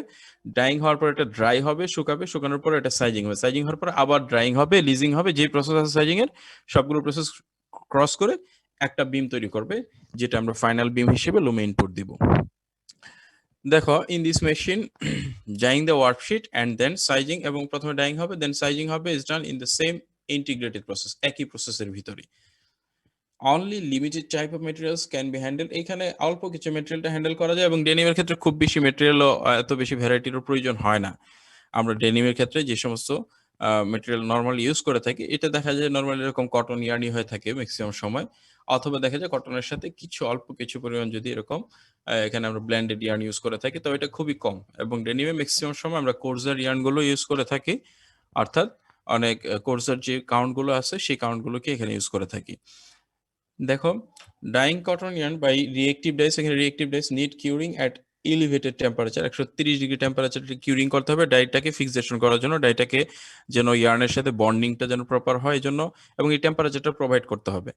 ডাইং হওয়ার পর এটা ড্রাই হবে, শুকাবে, শুকানোর পর এটা সাইজিং হবে। সাইজিং হওয়ার পর আবার ড্রাইং হবে, লিজিং হবে। যে প্রসেস আছে সাইজিং এর সবগুলো প্রসেস ক্রস করে একটা বিম তৈরি করবে, যেটা আমরা ফাইনাল বিম হিসেবে লুমে ইনপুট দিব। দেখো, in this machine dyeing the worksheet and then sizing, এবং প্রথমে ডাইং হবে দেন সাইজিং হবে, is done in the same integrated process, একই প্রসেসের ভিতরে। Only limited type of materials can be handle, এখানে অল্প কিছু মেটেরিয়ালটা হ্যান্ডেল করা যায়, এবং ডেনিমের ক্ষেত্রে খুব বেশি মেটেরিয়ালও এত বেশি ভ্যারাইটিরও প্রয়োজন হয় না। আমরা ডেনিমের ক্ষেত্রে যে সমস্ত মেটেরিয়াল নর্মালি ইউজ করে থাকি, এটা দেখা যায় নর্মালি এরকম কটন ইয়ার্নই হয়ে থাকে ম্যাক্সিমাম সময়, অথবা দেখা যায় কটনের সাথে কিছু অল্প কিছু পরিমাণ যদি এরকম এখানে আমরা ব্লেন্ডেড ইয়ার্ন ইউজ করে থাকি, তো এটা খুবই কম। এবং ডেনিমে ম্যাক্সিমাম সময় আমরা কোর্সার ইয়ার্নগুলো ইউজ করে থাকি, অর্থাৎ অনেক কোর্সার যে কাউন্টগুলো আছে সেই কাউন্টগুলোকে এখানে ইউজ করে থাকি। দেখো, dyeing cotton yarn by reactive dyes, এখানে reactive dyes need curing at elevated temperature, 130 degree টেম্পারেচারে কিউরিং করতে হবে ডাইটাকে ফিক্সেশন করার জন্য, ডাইটাকে যেন ইয়ার্নের সাথে বন্ডিংটা যেন প্রপার হয় এই জন্য, এবং এই টেম্পারেচারটা প্রোভাইড করতে হবে।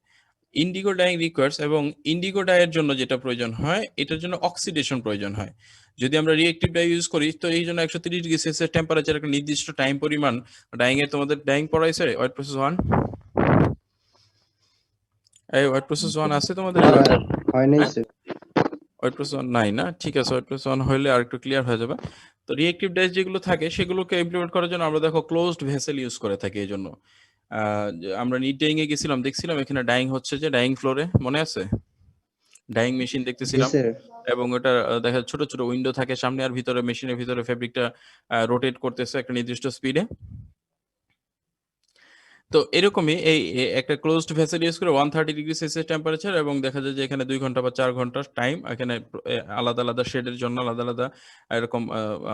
ইন্ডিগো ডাইং রিকোয়ার্স, এবং ইন্ডিগো ডাইয়ের জন্য যেটা প্রয়োজন হয়, এটার জন্য অক্সিডেশন প্রয়োজন হয়। যদি আমরা রিয়েক্টিভ ডাই ইউজ করি, তো এই জন্য 130 ডিগ্রি সেলসিয়াস টেম্পারেচার একটা নির্দিষ্ট টাইম পরিমাণ ডাইং এর, তোমাদের ডাইং পড়াইছে ওয়েট প্রসেস 1, এই ওয়েট প্রসেস 1 আছে তোমাদের? হয় নাই স্যার। ওয়েট প্রসেস 1 নাই না, ঠিক আছে, ওয়েট প্রসেস 1 হইলে আর একটু ক্লিয়ার হয়ে যাবে। তো রিয়েক্টিভ ডাইস যেগুলো থাকে সেগুলোকে ইমপ্লিমেন্ট করার জন্য আমরা দেখো ক্লোজড ভেসেল ইউজ করে থাকি। এই জন্য আমরা নিট ডাইং এ গেছিলাম, দেখছিলাম এখানে ডাইং হচ্ছে যে ডাইং ফ্লোরে, মনে আছে? ডাইং মেশিন দেখতেছিলাম, এবং ওটা দেখা ছোট ছোট উইন্ডো থাকে সামনে, আর ভিতরে মেশিনের ভিতরে ফেব্রিকটা রোটেট করতেছে একটা নির্দিষ্ট স্পিডে। তো এরকমই এই একটা ক্লোজড ভেসেল ইউজ করে 130 ডিগ্রি সেলসিয়াস টেম্পারেচার, এবং দেখা যায় যে এখানে 2 ঘন্টা বা 4 ঘন্টা টাইম, এখানে আলাদা আলাদা শেডের জন্য আলাদা আলাদা এরকম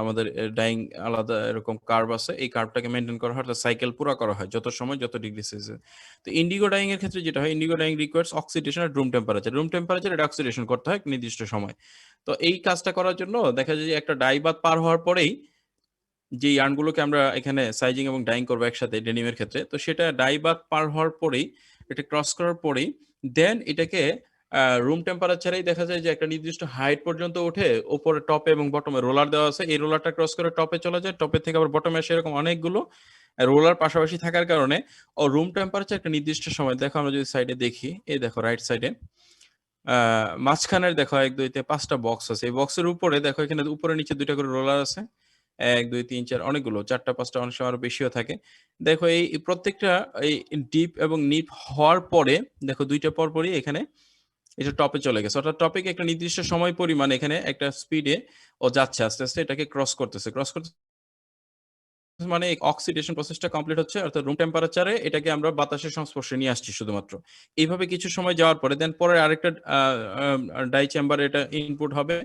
আমাদের ডাইং আলাদা এরকম কার্ভ আছে, এই কার্ভটাকে মেনটেন করা হয়, সাইকেল পুরো করা হয় যত সময় যত ডিগ্রি সেলসিয়াস। তো ইন্ডিগো ডাইং এর ক্ষেত্রে যেটা হয়, ইন্ডিগো ডাইং রিকোয়ার্স অক্সিডেশন এট রুম টেম্পারেচার, রুম টেম্পারেচার এটা অক্সিডেশন করতে হয় নির্দিষ্ট সময়। তো এই কাজটা করার জন্য দেখা যায় যে একটা ডাই বাত পার হওয়ার পরেই যে ইয়ার্নগুলোকে আমরা এখানে সাইজিং এবং ডাইং করবো একসাথে ডেনিমের ক্ষেত্রে, তো সেটা ডাই বাত পার হওয়ার পরেই, এটা ক্রস করার পরেই দেন এটাকে রুম টেম্পারেচারেই দেখা যায় যে একটা নির্দিষ্ট হাইট পর্যন্ত ওঠে, উপরে টপে এবং বটমে রোলার দেওয়া আছে, এই রোলারটা ক্রস করে টপে চলে যায়, টপে থেকে আবার বটমে আসে, এরকম অনেকগুলো রোলার পাশাপাশি থাকার কারণে ও রুম টেম্পারেচার একটা নির্দিষ্ট সময়, দেখো আমরা যদি সাইডে দেখি, এই দেখো রাইট সাইডে মাঝখানের দেখো 1 2 3 5টা বক্স আছে, এই বক্সের উপরে দেখো এখানে উপরে নিচে 2টা করে রোলার আছে, 1 2 3 4 অনেকগুলো, 4টা 5টা, অনেক সময় আরো বেশিও থাকে। দেখো এই প্রত্যেকটা এই ডিপ এবং নিপ হওয়ার পরে দেখো 2টা পরপরই এখানে এটা টপে চলে গেছে, অর্থাৎ টপিক একটা নির্দিষ্ট সময় পরিমাণ এখানে একটা স্পিডে ও যাচ্ছে, আস্তে আস্তে এটাকে ক্রস করতেছে মানে অক্সিডেশন প্রসেসটা কমপ্লিট হচ্ছে, অর্থাৎ রুম টেম্পারেচারে এটাকে আমরা বাতাসের সংস্পর্শে নিয়ে আসছি শুধুমাত্র। এইভাবে কিছু সময় যাওয়ার পরে দেন পরে আরেকটা ডাই চেম্বার এটা ইনপুট হবে,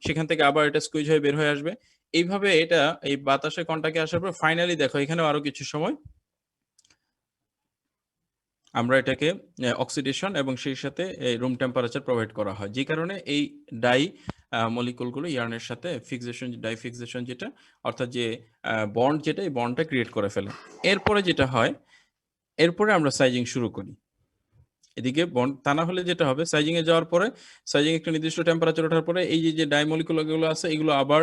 সেখান থেকে আবার এটা স্কুইজ হয়ে বের হয়ে আসবে। এইভাবে এটা এই বাতাসের কন্টাক্টে আসার পর ফাইনালি দেখো এখানেও আরো কিছু সময় আমরা এটাকে অক্সিডেশন এবং সেই সাথে রুম টেম্পারেচার প্রোভাইড করা হয়, যে কারণে এই ডাই মলিকুলগুলো ইয়ার্নের সাথে ফিক্সেশন, ডাই ফিক্সেশন যেটা, অর্থাৎ যে বন্ড যেটা, এই বন্ডটা ক্রিয়েট করে ফেলে। এরপরে যেটা হয়, এরপরে আমরা সাইজিং শুরু করি। এদিকে বন্ড তা না হলে যেটা হবে, সাইজিং এ যাওয়ার পরে, সাইজিং একটা নির্দিষ্ট টেম্পারেচার ওঠার পরে এই যে ডাই মলিকুল গুলো আছে এগুলো আবার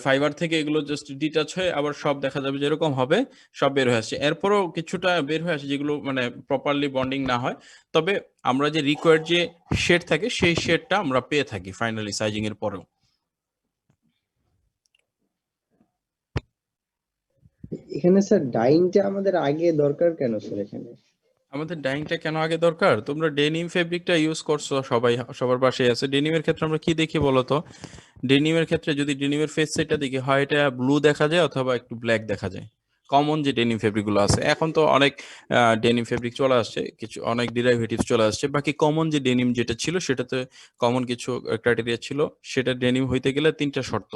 ফাইবার থেকে এগুলো জাস্ট ডিটাচ হয়ে আবার সব দেখা যাবে যেরকম হবে সব বের হয়ে আসছে। এরপরও কিছুটা বের হয়ে আসে যেগুলো মানে প্রপারলি বন্ডিং না হয়, তবে আমরা যে রিকোয়ার্ড যে শেড থাকে সেই শেডটা আমরা পেয়ে থাকি ফাইনালি সাইজিং এর পরেও। এখানে স্যার ডাইংটা আমাদের আগে দরকার কেন স্যার? এখানে আমাদের ডাইংটা কেন আগে দরকার? তোমরা ডেনিম ফেব্রিকটা ইউজ করছো, সবাই সবার বাসায় আছে। ডেনিমের ক্ষেত্রে আমরা কি দেখি বলতো? ডেনিমের ক্ষেত্রে যদি ডেনিমের ফেস সেটটা দেখি, হয় এটা ব্লু দেখা যায় অথবা একটু ব্ল্যাক দেখা যায়, কমন যে ডেনিম ফেব্রিক গুলো আছে, এখন তো অনেক ডেনিম ফেব্রিক চলে আসছে, কিছু অনেক ডেরিভেটিভ চলে আসছে। বাকি কমন যে ডেনিম যেটা ছিল সেটাতে কমন কিছু ক্রাইটেরিয়া ছিল। সেটা ডেনিম হইতে গেলে 3টা শর্ত।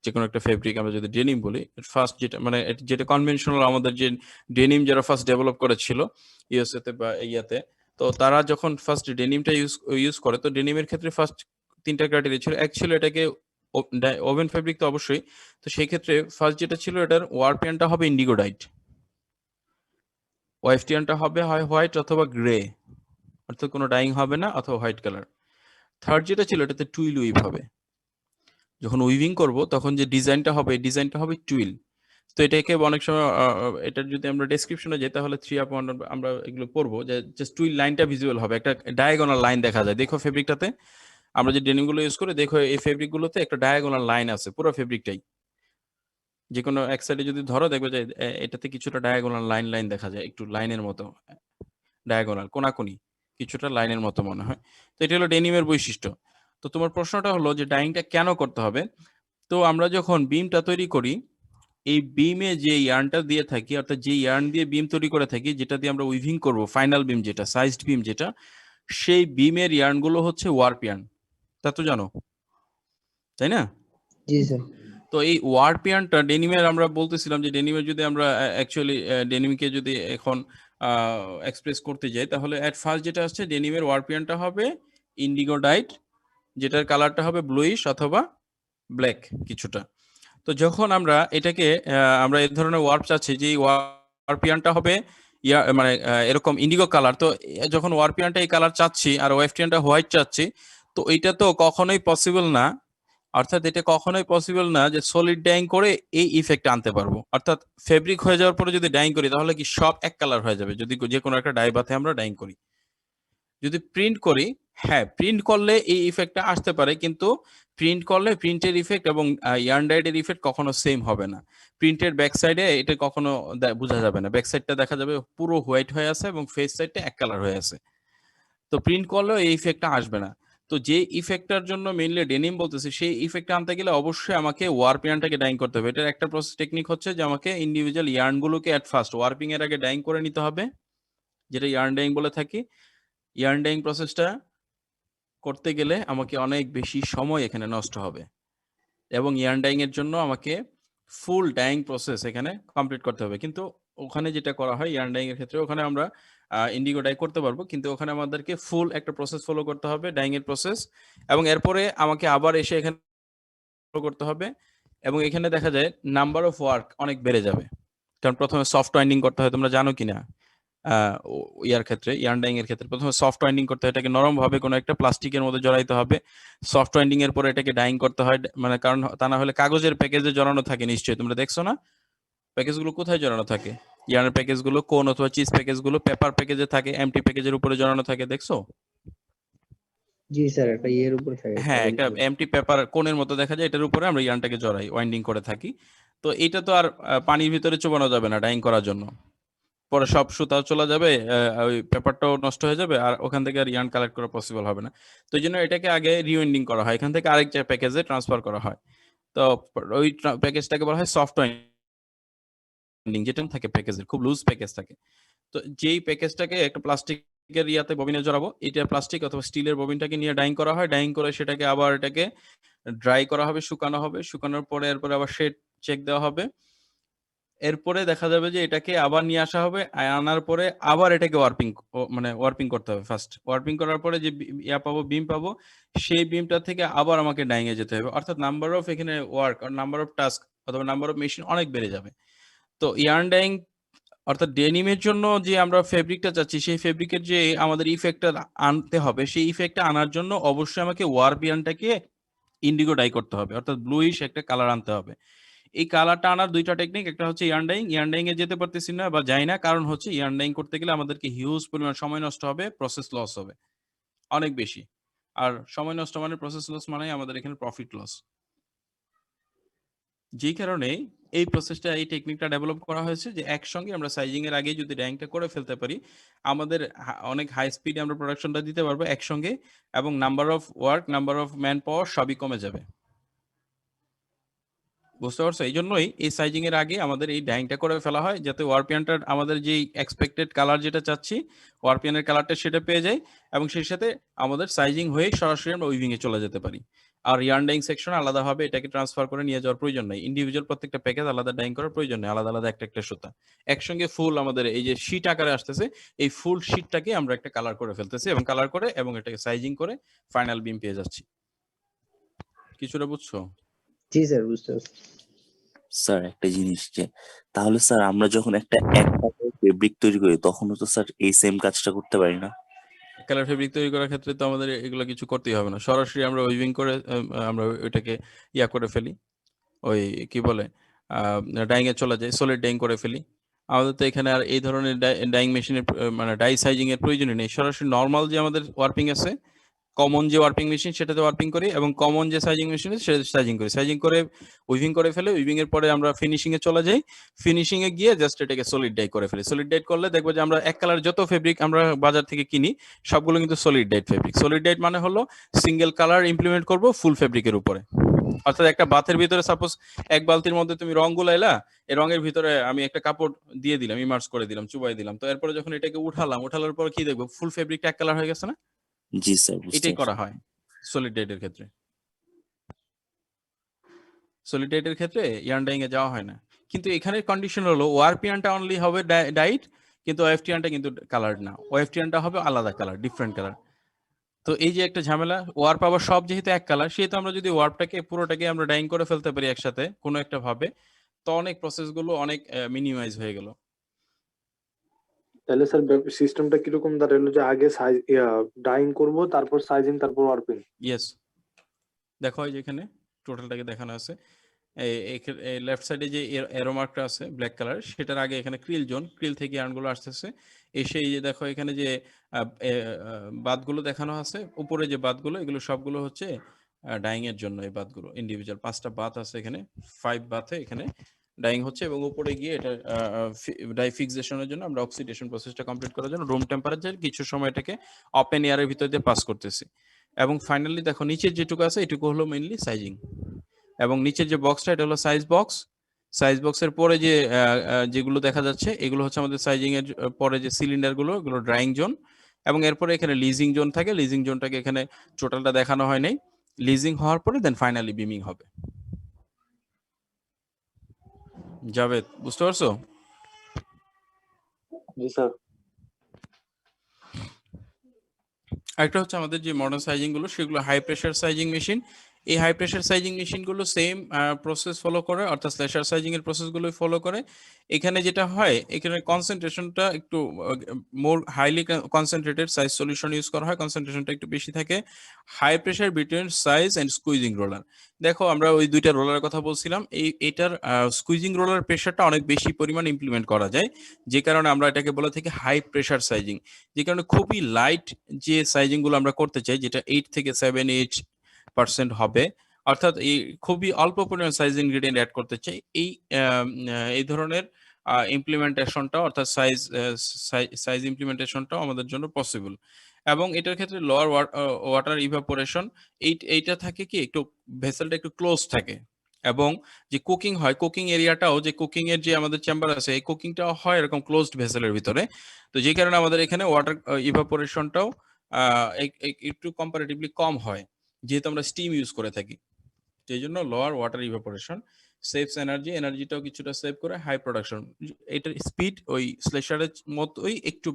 যে কোনো একটা ফেব্রিক আমরা যদি ডেনিম বলি, ফার্স্ট যেটা মানে যেটা কনভেনশনাল আমাদের যে ডেনিম যারা ফার্স্ট ডেভেলপ করেছিল ইউএসএ তে বা ইয়াতে, তো তারা যখন ফার্স্ট ডেনিমটা ইউজ করে, তো ডেনিমের ক্ষেত্রে ফার্স্ট 3টা ক্রাইটেরিয়া ছিল। এক ছিল এটাকে ওভেন ফেব্রিক তো অবশ্যই, তো সেই ক্ষেত্রে ফার্স্ট যেটা ছিল এটার ওয়ারপিয়ানটা হবে ইন্ডিগো ডাইট, ওয়েফটিয়ানটা হবে হয় হোয়াইট অথবা গ্রে, অর্থাৎ কোনো ডাইং হবে না, অথবা হোয়াইট কালার। থার্ড যেটা ছিল এটাতে টুইল উইভ হবে, যখন উইভিং করব তখন যে ডিজাইনটা হবে ডিজাইনটা হবে টুইল। তো এটাকে অনেক সময় এটার যদি আমরা ডেসক্রিপশনে যাই তাহলে 3 আমরা এগুলো পড়বো, যে জাস্ট টুইল লাইনটা ভিজুয়াল হবে, একটা ডায়াগোনাল লাইন দেখা যায়। দেখো ফেব্রিকটাতে আমরা যে ডেনিমগুলো ইউজ করি, দেখো এই ফেব্রিকগুলোতে একটা ডায়াগোনাল লাইন আছে পুরো ফেব্রিকটাই। যে কোনো এক সাইডে যদি ধরো দেখবে যে এটাতে কিছুটা ডায়াগোনাল লাইন দেখা যায়, একটু লাইনের মতো, ডায়াগোনাল কোনাকুনি কিছুটা লাইনের মতো মনে হয়। তো এটা হলো ডেনিমের বৈশিষ্ট্য। তো তোমার প্রশ্নটা হলো যে ডাইংটা কেন করতে হবে। তো আমরা যখন বিমটা তৈরি করি, এই বিমে যে ইয়ার্নটা দিয়ে থাকি, অর্থাৎ যে ইয়ার্ন দিয়ে বিম তৈরি করে থাকি, যেটা দিয়ে আমরা উইভিং করব, ফাইনাল বিম যেটা, সাইজড বিম যেটা, সেই বিমের ইয়ার্নগুলো হচ্ছে ওয়ার্প ইয়ার্ন। তা তো জানো, তাই না? জি স্যার। তো এই ওয়ার্প ইয়ার্নটা ডেনিমের, আমরা বলতেছিলাম যে ডেনিমের যদি আমরা অ্যাকচুয়ালি ডেনিমকে যদি এখন এক্সপ্রেস করতে যাই, তাহলে এট ফার্স্ট যেটা আসছে ডেনিমের ওয়ার্প ইয়ার্নটা হবে ইন্ডিগো ডাইট, যেটার কালারটা হবে ব্লুইশ অথবা ব্ল্যাক কিছুটা। তো যখন আমরা এটাকে আমরা এই ধরনের ওয়ার্প চাচ্ছি যে ওয়ার্প ইয়ার্নটা হবে মানে এরকম ইন্ডিগো কালার, তো যখন ওয়ার্প ইয়ার্নটা এই কালার চাচ্ছি আর ওয়েফটিয়ানটা হোয়াইট চাচ্ছি, তো এটা তো কখনোই পসিবল না। অর্থাৎ এটা কখনোই পসিবল না যে সলিড ডাইং করে এই ইফেক্ট আনতে পারবো। অর্থাৎ ফেব্রিক হয়ে যাওয়ার পরে যদি ডাইং করি তাহলে কি সব এক কালার হয়ে যাবে, যদি যে কোনো একটা ডাই বাথে আমরা ডাইং করি। যদি প্রিন্ট করি, হ্যাঁ প্রিন্ট করলে এই ইফেক্টটা আসতে পারে, কিন্তু প্রিন্ট করলে প্রিন্টের ইফেক্ট এবং ইয়ার্ন ডাইটের ইফেক্ট কখনো সেম হবে না। প্রিন্টের ব্যাক সাইডে এটা কখনো বোঝা যাবে না, ব্যাক সাইডটা দেখা যাবে পুরো হোয়াইট হয়ে আছে এবং ফেস সাইডটা এক কালার হয়ে আছে। তো প্রিন্ট করলেও এই ইফেক্টটা আসবে না। তো যে ইফেক্টটার জন্য মেইনলি ডেনিম বলতেছি, সেই ইফেক্টটা আনতে গেলে অবশ্যই আমাকে ওয়ার্প ইয়ার্নটাকে ডাইং করতে হবে। এটার একটা প্রসেস টেকনিক হচ্ছে যে আমাকে ইন্ডিভিজুয়াল ইয়ার্নগুলোকে এট ফার্স্ট ওয়ার্পিং এর আগে ডাইং করে নিতে হবে, যেটা ইয়ার্ন ডাইং বলে থাকি। ইয়ার্ন ডাইং প্রসেসটা করতে গেলে আমাকে অনেক বেশি সময় এখানে নষ্ট হবে, এবং ইয়ার্ন ডাইং এর জন্য আমাকে ফুল ডাইং প্রসেস এখানে কমপ্লিট করতে হবে। কিন্তু ওখানে যেটা করা হয় ইয়ার্ন ডাইং এর ক্ষেত্রে, ওখানে আমরা ইন্ডিগো ডাই করতে পারবো, কিন্তু ওখানে আমাদেরকে ফুল একটা প্রসেস ফলো করতে হবে, ডাইং এর প্রসেস, এবং এরপরে আমাকে আবার এসে এখানে ফলো করতে হবে। এবং এখানে দেখা যায় নাম্বার অফ ওয়ার্ক অনেক বেড়ে যাবে, কারণ প্রথমে সফট ওয়াইন্ডিং করতে হয়, তোমরা জানো কিনা ইয়ার ক্ষেত্রে, ইয়ার্ন ডাইং এর ক্ষেত্রে প্রথমে সফট ওয়াইন্ডিং করতে হয়, এটাকে নরম ভাবে কোনো একটা প্লাস্টিকের মধ্যে জড়াইতে হবে। সফট ওয়াইন্ডিং এর পরে এটাকে ডাইং করতে হয়, মানে কারণ তা না হলে কাগজের প্যাকেজে জড়ানো থাকে, নিশ্চয়ই তোমরা দেখছো না প্যাকেজগুলো কোথায় জড়ানো থাকে, ইয়ার্নের প্যাকেজগুলো কোন অথবা চিজ প্যাকেজগুলো পেপার প্যাকেজে থাকে, এমটি প্যাকেজের উপরে জড়ানো থাকে, দেখছো? জি স্যার, একটা ইয়ের উপরে থাকে। হ্যাঁ, একটা এমটি পেপার কোণের মতো দেখা যায়, এটার উপরে আমরা ইয়ার্নটাকে জড়াই, ওয়াইন্ডিং করে থাকি। তো এটা তো আর পানির ভিতরে চোবানো যাবে না ডাইং করার জন্য, পরে সব সুতা চলে যাবে, ওই পেপারটাও নষ্ট হয়ে যাবে, আর ওখান থেকে আর ইয়ার্ন কালেক্ট করা পসিবল হবে না। তো এই জন্য এটাকে আগে রিওয়াইন্ডিং করা হয়, এখান থেকে আরেক প্যাকেজে ট্রান্সফার করা হয়। তো ওই প্যাকেজটাকে বলা হয় সফট ওয়াইন্ডিং, যেটা থাকে প্যাকেজের খুব লুজ প্যাকেজ থাকে। তো যেই প্যাকেজটাকে একটা প্লাস্টিকের ইয়াতে ববিনে জড়াবো, এটা প্লাস্টিক অথবা স্টিলের ববিনটাকে নিয়ে ডাইং করা হয়, ডাইং করে সেটাকে আবার এটাকে ড্রাই করা হবে, শুকানো হবে, শুকানোর পরে এরপরে আবার শেড চেক দেওয়া হবে। এরপরে দেখা যাবে যে এটাকে আবার নিয়ে আসা হবে, আনার পরে আবার এটাকে ওয়ার্পিং করতে হবে। ফার্স্ট ওয়ার্পিং করার পরে যে ইয়া পাবো, বিম পাবো, সেই বিমটা থেকে আবার আমাকে ডাইং এ যেতে হবে। অর্থাৎ নাম্বার অফ এখানে ওয়ার্ক আর নাম্বার অফ টাস্ক অথবা নাম্বার অফ মেশিন অনেক বেড়ে যাবে। তো ইয়ার্ন ডাইং অর্থাৎ ডেনিমের জন্য যে আমরা ফেব্রিকটা চাচ্ছি, সেই ফেব্রিকের যে আমাদের ইফেক্টটা আনতে হবে, সেই ইফেক্টটা আনার জন্য অবশ্যই আমাকে ওয়ার্প ইয়ার্নটাকে ইন্ডিগো ডাই করতে হবে, অর্থাৎ ব্লুইশ একটা কালার আনতে হবে। এই কালারটা আনার দুইটা টেকনিক, একটা হচ্ছে ইয়ার্ন ডাইং। ইয়ার্ন ডাইং এ যেতে পারতেছি না বা যাই না, কারণ হচ্ছে ইয়ার্ন ডাইং করতে গেলে আমাদেরকে হিউজ পরিমাণ সময় নষ্ট হবে, প্রসেস লস হবে অনেক বেশি। আর সময় নষ্ট মানে প্রসেস লস মানে আমাদের এখানে প্রফিট লস। যেই কারণে এই প্রসেসটা, এই টেকনিকটা ডেভেলপ করা হয়েছে যে একসঙ্গে আমরা সাইজিং এর আগে যদি ডাইংটা করে ফেলতে পারি, আমাদের অনেক হাই স্পিডে আমরা প্রোডাকশনটা দিতে পারবো একসঙ্গে, এবং number of work, number of man power সবই কমে যাবে। বুঝতে পারছো? এই জন্যই এই সাইজিং এর আগে আমাদের এই ডাইংটা করে ফেলা হয়, যাতে ওয়ারপিয়ানটার আমাদের যে এক্সপেক্টেড কালার যেটা চাচ্ছি ওয়ারপিয়ানের কালারটা সেটা পেয়ে যায়, এবং সেই সাথে আমাদের সাইজিং হয়ে সরাসরি আমরা উইভিং এ চলে যেতে পারি। আর ইয়ার্ন ডাইং সেকশন আলাদাভাবে এটাকে ট্রান্সফার করে নিয়ে যাওয়ার প্রয়োজন নেই, ইন্ডিভিজুয়াল প্রত্যেকটা প্যাকেজ আলাদা ডাইং করার প্রয়োজন নেই, আলাদা আলাদা একটা একটা সুতা একসঙ্গে ফুল আমাদের এই যে শীট আকারে আসতেছে, এই ফুল শীটটাকে আমরা একটা কালার করে ফেলতেছি এবং কালার করে এবং এটাকে সাইজিং করে ফাইনাল বিম পেয়ে যাচ্ছি। কিছুটা বুঝছো? জি স্যার, বুঝতে পারছি। স্যার একটা জিনিস, যে তাহলে স্যার আমরা যখন একটা এক ফেব্রিক তৈরি করি তখনও তো স্যার এই সেম কাজটা করতে পারি না? কালার ফেব্রিক তৈরি করার ক্ষেত্রে তো আমাদের এগুলো কিছু করতেই হবে না, সরাসরি আমরা উইভিং করে আমরা ওইটাকে ইয়া করে ফেলি, ওই কি বলে ডাইং এ চলে যায়, সলিড ডাইং করে ফেলি। আমাদের তো এখানে আর এই ধরনের ডাইং মেশিনের মানে ডাই সাইজিং এর প্রয়োজনই নেই, সরাসরি নর্মাল যে আমাদের ওয়ার্পিং আছে, কমন যে ওয়ার্পিং মেশিন সেটাতে ওয়ার্পিং করি, এবং কমন যে সাইজিং মেশিন আছে সেটাতে সাইজিং করি, সাইজিং করে উইভিং করে ফেলে, উইভিং এর পরে আমরা ফিনিশিং এ চলে যাই, ফিনিশিং এ গিয়ে জাস্ট এটাকে সলিড ডাই করে ফেলি। সলিড ডাই করলে দেখবো যে আমরা এক কালার যত ফেব্রিক আমরা বাজার থেকে কিনি সবগুলো কিন্তু সলিড ডাইট ফেব্রিক। সলিড ডাইট মানে হলো সিঙ্গেল কালার ইমপ্লিমেন্ট করব ফুল ফেব্রিকের উপরে, অর্থাৎ একটা বাথের ভিতরে সাপোজ এক বালতির মধ্যে তুমি রং গুলাইলা, এই রঙের ভিতরে আমি একটা কাপড় দিয়ে দিলাম, ইমার্স করে দিলাম, চুবাই দিলাম, তো এরপরে যখন এটাকে উঠালার পর কি দেখবো, ফুল ফেব্রিকটা এক কালার হয়ে গেছে না? জি স্যার, বুঝতে এটাই করা পারছি। হয় সলিড ডাইটের ক্ষেত্রে। সলিড ডাইটের ক্ষেত্রে ইয়ার্ন ডাইং এ যাওয়া হয় না, কিন্তু এখানে কন্ডিশন হলো ওয়ারপিয়ানটা অনলি হবে ডাইট, কিন্তু ওএফটিয়ানটা কিন্তু কালার না, ওএফটিয়ানটা হবে আলাদা কালার, ডিফারেন্ট কালার। তো এই যে একটা ঝামেলা, ওয়ার্প আবার সব যেহেতু এক কালার, সেহেতু আমরা যদি ওয়ার্পটাকে পুরোটাকে আমরা ডাইং করে ফেলতে পারি একসাথে কোনো একটা ভাবে, তো অনেক প্রসেস গুলো অনেক মিনিমাইজ হয়ে গেল। তাহলে স্যার সিস্টেমটা কিরকম দাঁড়ালো, যে আগে সাইজ ডাইং করব, তারপর সাইজিং, তারপর ওয়ার্পিং? ইয়েস, দেখো এই যে এখানে টোটালটাকে দেখানো আছে, এই লেফট সাইডে যে এরো মার্কটা আছে ব্ল্যাক কালার, সেটার আগে এখানে ক্রিল জোন, ক্রিল থেকে ইয়ার্নগুলো আসতেছে, এসে এই যে দেখো এখানে যে বাদগুলো দেখানো আছে, উপরে যে বাদগুলো, এগুলো সবগুলো হচ্ছে ডাইং এর জন্য। এই বাদগুলো ইন্ডিভিজুয়াল 5টা বাত আছে এখানে, 5 বাথে এখানে ডাইং হচ্ছে, এবং উপরে গিয়ে এটা ডাই ফিক্সেশনের জন্য আমরা অক্সিডেশন প্রসেসটা কমপ্লিট করার জন্য রুম টেম্পারেচার কিছু সময় এটাকে ওপেন এয়ারের ভিতর দিয়ে পাস করতেছি, এবং ফাইনালি দেখো নিচের যেটুকু আছে এটুকু হলো মেইনলি সাইজিং, এবং নিচের যে বক্সটা এটা হলো সাইজ বক্স। সাইজ বক্সের পরে যে যেগুলো দেখা যাচ্ছে এগুলো হচ্ছে আমাদের সাইজিং এর পরে যে সিলিন্ডার গুলো, এগুলো ড্রাইং জোন, এবং এরপরে এখানে লিজিং জোন থাকে, লিজিং জোনটাকে এখানে টোটালটা দেখানো হয় নাই, লিজিং হওয়ার পরে দেন ফাইনালি বিমিং হবে। জাভেদ, বুঝতে পারছো? জি স্যার। একটা হচ্ছে আমাদের যে মডার্ন সাইজিং গুলো, সেগুলো হাই প্রেসার সাইজিং মেশিন। এই হাই প্রেসার সাইজিং মেশিনগুলো সেম প্রসেস ফলো করে, অর্থাৎ স্ল্যাশার সাইজিং এর প্রসেসগুলো ফলো করে। এখানে যেটা হয়, এখানে কনসেন্ট্রেশনটা একটু more highly concentrated size solution use করা হয়, কনসেন্ট্রেশনটা একটু বেশি থাকে। High pressure between size and squeezing roller, দেখো আমরা ওই দুইটা রোলারের কথা বলছিলাম, এটার স্কুইজিং রোলার প্রেসারটা অনেক বেশি পরিমাণ ইমপ্লিমেন্ট করা যায়, যে কারণে আমরা এটাকে বলে থাকি হাই প্রেসার সাইজিং। যে কারণে খুবই লাইট যে সাইজিং গুলো আমরা করতে চাই, যেটা 8 থেকে 7-8% হবে, অর্থাৎ এই খুবই অল্প পরিমাণ সাইজ ইনগ্রেডিয়েন্ট অ্যাড করতে চাই, এই ধরনের ইমপ্লিমেন্টেশনটা, অর্থাৎ সাইজ ইমপ্লিমেন্টেশনটাও আমাদের জন্য পসিবল। এবং এটার ক্ষেত্রে লোয়ার ওয়াটার ইভাপোরেশন, এইটা থাকে কি, একটু ভেসেলটা একটু ক্লোজ থাকে, এবং যে কুকিং হয়, কুকিং এরিয়াটাও, যে কুকিং এর যে আমাদের চেম্বার আছে, এই কুকিংটাও হয় এরকম ক্লোজড ভেসেলের ভিতরে। তো যে কারণে আমাদের এখানে ওয়াটার ইভাপোরেশনটাও একটু কম্পারেটিভলি কম হয়, যেহেতু আমরা স্টিম ইউজ করে থাকি, সেই জন্য লোয়ার ওয়াটার ইভাপোরেশন সেভস এনার্জিটাও কিছুটা সেভ করে, হাই প্রোডাকশন। এটার স্পিড ওই স্লেশারের মতোই, একটু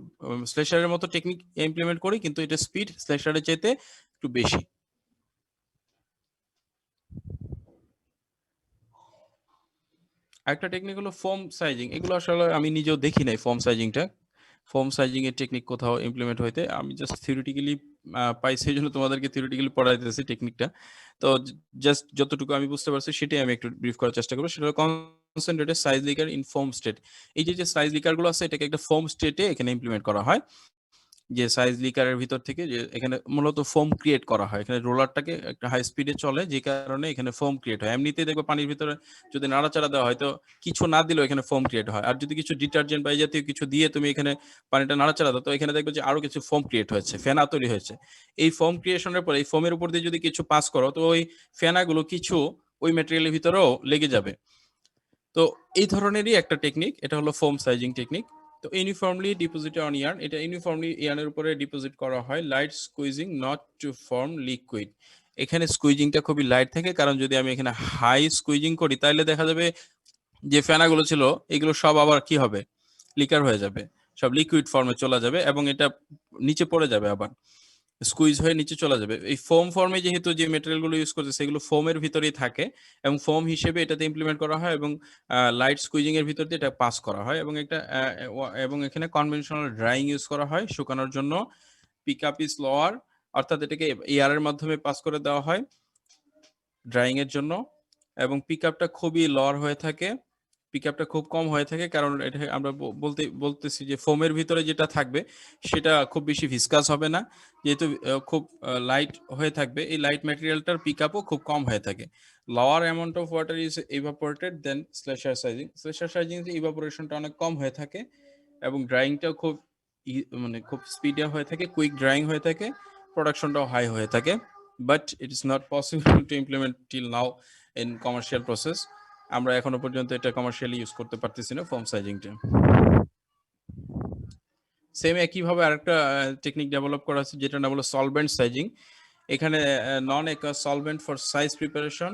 স্লেশারের মতো টেকনিক ইমপ্লিমেন্ট করি, কিন্তু এটা স্পিড স্লেশারের চাইতে একটু বেশি। একটা টেকনিক হলো ফোম সাইজিং, এগুলো আসলে আমি নিজেও দেখি নাই ফোম সাইজিংটা, ফোম সাইজিং এর টেকনিক কোথাও ইমপ্লিমেন্ট হইতে, আমি জাস্ট থিওরিটিক্যালি পাই, সেই জন্য তোমাদেরকে থিওরিটিক্যালি পড়াইতেছি টেকনিকটা। তো জাস্ট যতটুকু আমি বুঝতে পারছি সেটাই আমি একটু ব্রিফ করার চেষ্টা করবো। সেটা concentrated size liquor in foam state, এই যে সাইজ লিকার গুলো আছে এটাকে একটা ফোম স্টেটে এখানে ইমপ্লিমেন্ট করা হয়, যে সাইজ লিকারের ভিতর থেকে যে এখানে মূলত ফোম ক্রিয়েট করা হয়, এখানে রোলারটাকে একটা হাই স্পিডে চলে, যে কারণে এখানে ফোম ক্রিয়েট হয়। এমনিতেই দেখবে পানির ভিতরে যদি নাড়াচাড়া দেওয়া হয়, তো কিছু না দিলেও এখানে ফোম ক্রিয়েট হয়, আর যদি কিছু ডিটারজেন্ট বা এই জাতীয় কিছু দিয়ে তুমি এখানে পানিটা নাড়াচাড়া দাও, তো এখানে দেখবে যে আরো কিছু ফোম ক্রিয়েট হয়েছে, ফেনা তৈরি হয়েছে। এই ফোম ক্রিয়েশনের পরে এই ফোমের উপর দিয়ে যদি কিছু পাস করো, তো ওই ফেনাগুলো কিছু ওই ম্যাটেরিয়ালের ভিতরেও লেগে যাবে। তো এই ধরনেরই একটা টেকনিক, এটা হলো ফোম সাইজিং টেকনিক। তো ইউনিফর্মলি ডিপোজিট অন ইয়ার্ন, এটা ইউনিফর্মলি ইয়ার্নের উপরে ডিপোজিট করা হয়। Light squeezing not to form liquid, এখানে স্কুইজিংটা খুবই লাইট থাকে, কারণ যদি আমি এখানে হাই স্কুইজিং করি তাহলে দেখা যাবে যে ফেনাগুলো ছিল এগুলো সব আবার কি হবে, লিকার হয়ে যাবে, সব লিকুইড ফর্মে চলে যাবে এবং এটা নিচে পড়ে যাবে, আবার স্কুইজ হয়ে নিচে চলে যাবে। এই ফোম ফর্মে যেহেতু যে ম্যাটেরিয়ালগুলো ইউজ করছে সেগুলো ফোমের ভিতরেই থাকে এবং ফোম হিসেবে এটাতে ইমপ্লিমেন্ট করা হয় এবং লাইট স্কুইজিং এর ভিতর দিয়ে এটা পাস করা হয় এবং এবং এখানে কনভেনশনাল ড্রাইং ইউজ করা হয় শুকানোর জন্য। পিক আপ ইজ লোয়ার, অর্থাৎ এটাকে এয়ার এর মাধ্যমে পাস করে দেওয়া হয় ড্রাইং এর জন্য, এবং পিক আপটা খুবই লর হয়ে থাকে, পিক আপটা খুব কম হয়ে থাকে, কারণ এটা আমরা বলতেছি যে ফোমের ভিতরে যেটা থাকবে সেটা খুব বেশি ভিসকাস হবে না, যেহেতু খুব লাইট হয়ে থাকবে, এই লাইট ম্যাটেরিয়ালটার পিক আপও খুব কম হয়ে থাকে। Lower amount of water is evaporated then slasher sizing, slasher sizing ইভাপোরেশনটা অনেক কম হয়ে থাকে এবং ড্রাইংটাও খুব মানে খুব স্পিডে হয়ে থাকে, কুইক ড্রাইং হয়ে থাকে, প্রোডাকশনটাও হাই হয়ে থাকে, but it is not possible to implement till now in commercial process. আমরা এখনো পর্যন্ত এটা কমার্শিয়ালি ইউজ করতে পারতেছি না ফোম সাইজিংটা। সেম একইভাবে আরেকটা টেকনিক ডেভেলপ করা আছে যেটা নাম হলো সলভেন্ট সাইজিং। এখানে non aqueous solvent for size preparation,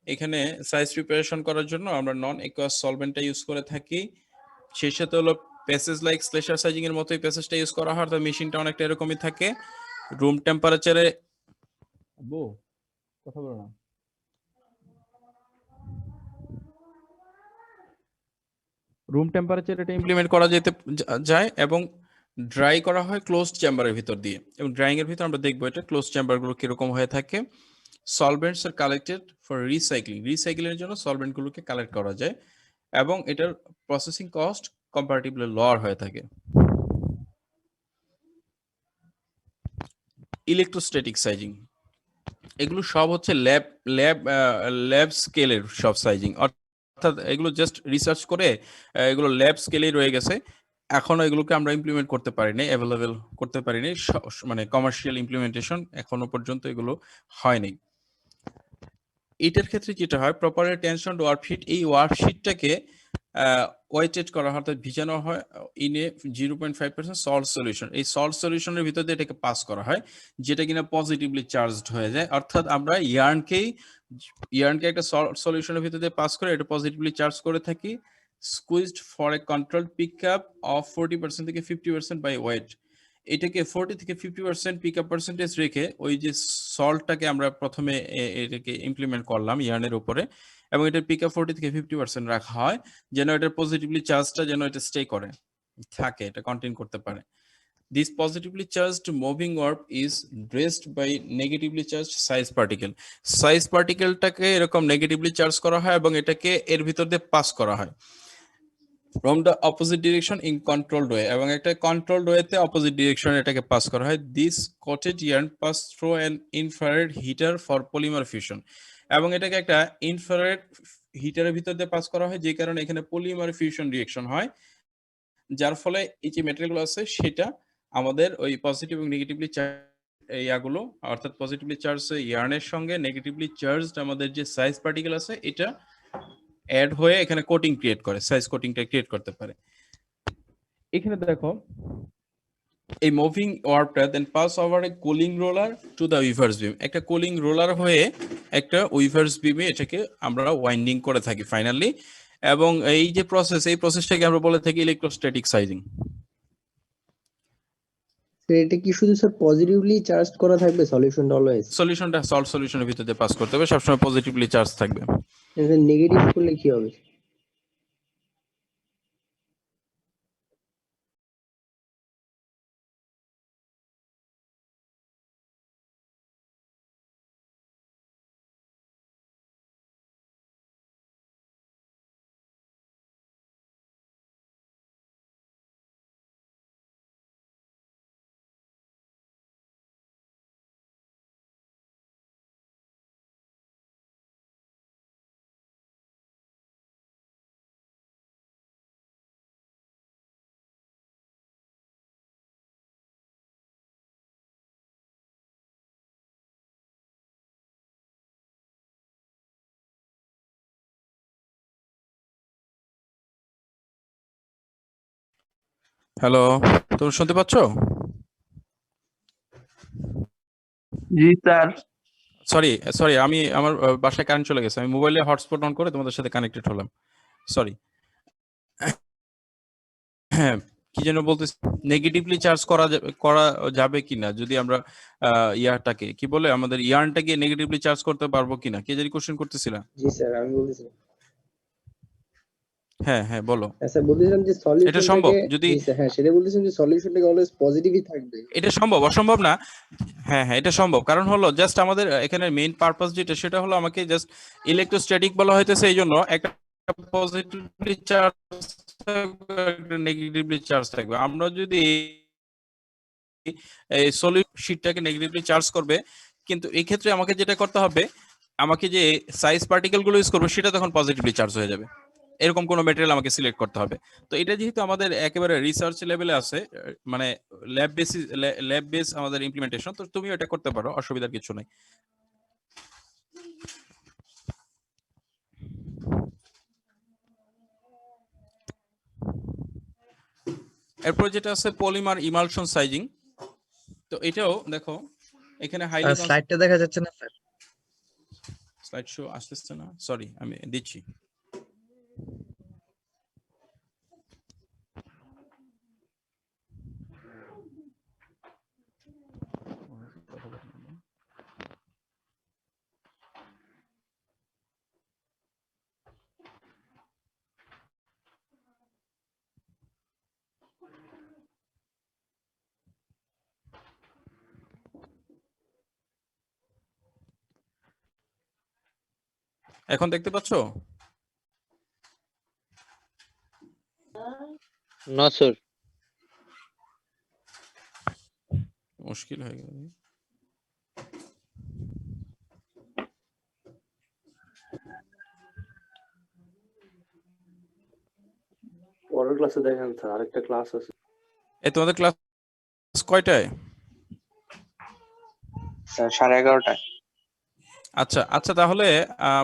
এখানে সাইজ প্রিপারেশন করার জন্য আমরা নন অ্যাকুয়াস সলভেন্টটা ইউজ করে থাকি। সেই সাথে হলো প্যাসেজ লাইক স্লেশার সাইজিং এর মতোই প্যাসেজটা ইউজ করা হয়, অর্থাৎ মেশিনটা অনেকটা এরকমই থাকে। রুম টেম্পারেচারে কথা বলো না, রুম টেম্পারেচার এটা ইমপ্লিমেন্ট করা যেতে যায় এবং ড্রাই করা হয় ক্লোজড চেম্বারের ভিতর দিয়ে, এবং ড্রাইং এর ভিতর আমরা দেখবো এটা ক্লোজ চেম্বারগুলো কিরকম হয়ে থাকে। সলভেন্টস আর কালেক্টেড ফর রিসাইক্লিং, রিসাইক্লিংয়ের জন্য সলভেন্টগুলোকে কালেক্ট করা যায় এবং এটার প্রসেসিং কস্ট কম্পারেটিভলি লোয়ার হয়ে থাকে। ইলেকট্রোস্ট্যাটিক সাইজিং, এগুলো সব হচ্ছে ল্যাব স্কেলের সব সাইজিং, অর্থাৎ এগুলো জাস্ট রিসার্চ করে এগুলো ল্যাব স্কেলেই রয়ে গেছে, এখনো এগুলোকে আমরা ইমপ্লিমেন্ট করতে পারিনি, অ্যাভেলেবেল করতে পারিনি, মানে কমার্শিয়াল ইমপ্লিমেন্টেশন এখনো পর্যন্ত এগুলো হয়নি। এটার ক্ষেত্রে যেটা হয়, প্রপার টেনশন ওয়ার্কশিট, এই ওয়ার্কশিটটাকে ওয়েটেড করা হয়, অর্থাৎ ভিজানো হয় ইন এ 0.5% সল্ট সলিউশন। এই সল্ট সলিউশনের ভিতর দিয়ে এটাকে পাস করা হয়, যেটা কিনা পজিটিভলি চার্জড হয়ে যায়, অর্থাৎ আমরা ইয়ার্নকে একটা সল্ট সলিউশনের ভিতর দিয়ে পাস করে এটা পজিটিভলি চার্জ করে থাকি। Squeezed for a controlled pick up of 40% থেকে 50% বাই ওয়েট, এটাকে 40 থেকে 50% পিক আপ পার্সেন্টেজ রেখে ওই যে সল্টটাকে আমরা প্রথমে এটাকে ইমপ্লিমেন্ট করলাম ইয়ার্নের উপরে, এবং এটার পিক আপ 40 থেকে 50% রাখা হয় যেন এটার পজিটিভলি চার্জটা যেন এটা স্টে করে থাকে, এটা কন্টেইন করতে পারে। This positively charged moving orb is dressed by negatively charged size particle. Size particle-টাকে এরকম নেগেটিভলি চার্জ করা হয় এবং এটাকে এর ভিতর দিয়ে পাস করা হয় from the opposite direction in controlled way, এবং একটা কন্ট্রোলড ওয়েতে অপোজিট ডিরেকশনে এটাকে পাস করা হয়। This coated yarn pass through an infrared heater for polymer fusion, এবং এটাকে একটা ইনফ্রারেড হিটারের ভিতর দিয়ে পাস করা হয়, যে কারণে এখানে পলিমার ফিউশন রিঅ্যাকশন হয়, যার ফলে এই যে ম্যাটেরিয়ালগুলো আছে সেটা আমাদের ওই পজিটিভ এবং নেগেটিভলি ইয়াগুলো, অর্থাৎ পজিটিভলি চার্জ ইয়ার্নের সঙ্গে নেগেটিভলি চার্জড আমাদের যে সাইজ পার্টিকেল আছে এটা অ্যাড হয়ে এখানে কোটিং ক্রিয়েট করে, সাইজ কোটিংটা ক্রিয়েট করতে পারে। এখানে দেখো এই মুভিং ওয়ার্পটা then pass over a cooling roller to the weaver's beam, একটা কুলিং রোলার হয়ে একটা উইভার্স বিমে এটাকে আমরা ওয়াইন্ডিং করে থাকি ফাইনালি, এবং এই যে প্রসেস, এই প্রসেসটাকে আমরা বলে থাকি ইলেকট্রোস্ট্যাটিক সাইজিং। এটা কি শুধু স্যার পজিটিভলি চার্জ করা থাকবে সলিউশনটা অলওয়েজ? সলিউশনটা সল্ট সলিউশনের ভিতর দিয়ে পাস করতে হবে, সবসময় পজিটিভলি চার্জ থাকবে। নেগেটিভ করলে কি হবে? হ্যালো, তুমি শুনতে পাচ্ছ? জি স্যার। সরি সরি, আমি আমার বাসায় কারেন্ট চলে গেছে, আমি মোবাইলে হটস্পট অন করে তোমাদের সাথে কানেক্টেড হলাম, সরি। হ্যাঁ, কি যেন বলতেছি, নেগেটিভলি চার্জ করা যাবে কিনা যদি আমরা ইয়ারটাকে কি বলে আমাদের ইয়ার্নটাকে নেগেটিভলি চার্জ করতে পারবো কিনা, কে জানি কোশ্চেন করতেছিলাম। জি স্যার আমি বলতেছি। হ্যাঁ হ্যাঁ বলো। স্যার বলতেছিলাম যে এটা সম্ভব সলিউশনটাকে, যদি জি স্যার হ্যাঁ সেটা বলতেছিলাম যে সলিউশনটাকে অলওয়েজ পজিটিভই থাকবে। এটা সম্ভব, অসম্ভব না। হ্যাঁ হ্যাঁ এটা সম্ভব, কারণ হলো জাস্ট আমাদের এখানে মেইন পারপাস যেটা সেটা হলো আমাকে জাস্ট ইলেকট্রোস্ট্যাটিক বলা হইতেছে, এই জন্য একটা পজিটিভলি চার্জ থাকবে একটা নেগেটিভলি চার্জ থাকবে। আমরা যদি এই সলিড শিটটাকে নেগেটিভলি চার্জ করবে, কিন্তু এই ক্ষেত্রে আমাকে যেটা করতে হবে, আমাকে যে সাইজ পার্টিকেল গুলো ইউজ করবো সেটা তখন পজিটিভলি চার্জ হয়ে যাবে, এরকম কোনো ম্যাটেরিয়াল আমাকে সিলেক্ট করতে হবে। তো এটা যেহেতু আমাদের একেবারে রিসার্চ লেভেলে আছে, মানে ল্যাব বেস আমাদের ইমপ্লিমেন্টেশন, তো তুমি এটা করতে পারো, অসুবিধার কিছু নাই। এরপর যেটা আছে পলিমার ইমালশন সাইজিং, তো এটাও দেখো এখানে হাইলি স্লাইডটা দেখা যাচ্ছে না স্যার? স্লাইড শো আসতেছে না, সরি আমি দিচ্ছি। এখন দেখতে পাচ্ছ? না স্যার। মুশকিল হয়ে গেল। পরের ক্লাসে দেখেন স্যার, আরেকটা ক্লাস আছে। তোমাদের ক্লাস কয়টায়? স্যার 11:30টায়। আচ্ছা আচ্ছা, তাহলে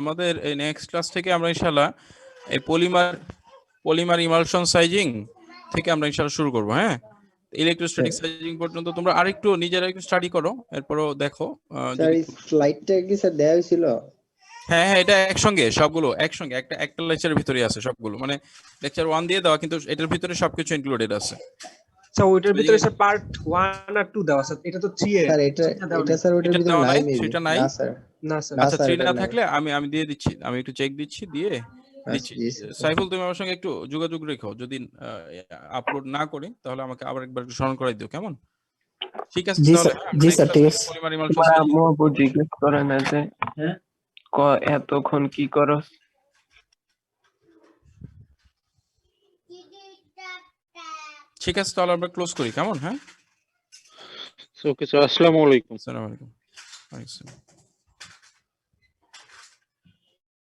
আমাদের এই নেক্সট ক্লাস থেকে আমরা ইনশাআল্লাহ এই পলিমার ইমালশন সাইজিং থেকে আমরা ইনশাআল্লাহ শুরু করব। হ্যাঁ, ইলেকট্রোস্ট্যাটিক সাইজিং পর্যন্ত তোমরা আরেকটু নিজেরা একটু স্টাডি করো, এরপরও দেখো স্যার এই স্লাইডটা কি স্যার দেওয়া হয়েছিল? হ্যাঁ হ্যাঁ এটা একসঙ্গে সবগুলো একসঙ্গে একটা লেকচারের ভিতরে আছে সবগুলো, মানে লেকচার 1 দিয়ে দেওয়া, কিন্তু এটার ভিতরে সবকিছু ইনক্লুডেড আছে। স্যার ওইটার ভিতরে স্যার পার্ট 1 আর 2 দেওয়া, স্যার এটা তো 3 এ। স্যার এটা স্যার ওইটার এটা ভিতরে দেওয়া নাই নাই, মেবি। সেটা নাই। না স্যার। না স্যার। আচ্ছা স্যার, 3 এটা না নাই। থাকলে আমি দিয়ে দিচ্ছি, আমি একটু চেক দিচ্ছি, দিয়ে দিচ্ছি। জি স্যার। সাইফুল তুমি আমার সঙ্গে একটু যোগাযোগ রেখো, যদি আপলোড না করি তাহলে আমাকে আবার একবার একটু স্মরণ করাই দিও, কেমন? ঠিক আছে জি তাহলে। স্যার, জি স্যার, ঠিক আছে। পলিমার ইমালশন আম্মু আপু জিজ্ঞেস করে না যে এতক্ষণ কি করস? ঠিক আছে তাহলে আমরা ক্লোজ করি, কেমন? হ্যাঁ ওকে স্যার, আসসালামু আলাইকুম। আসসালামু আলাইকুম। ওয়ালাইকুম আসসালাম।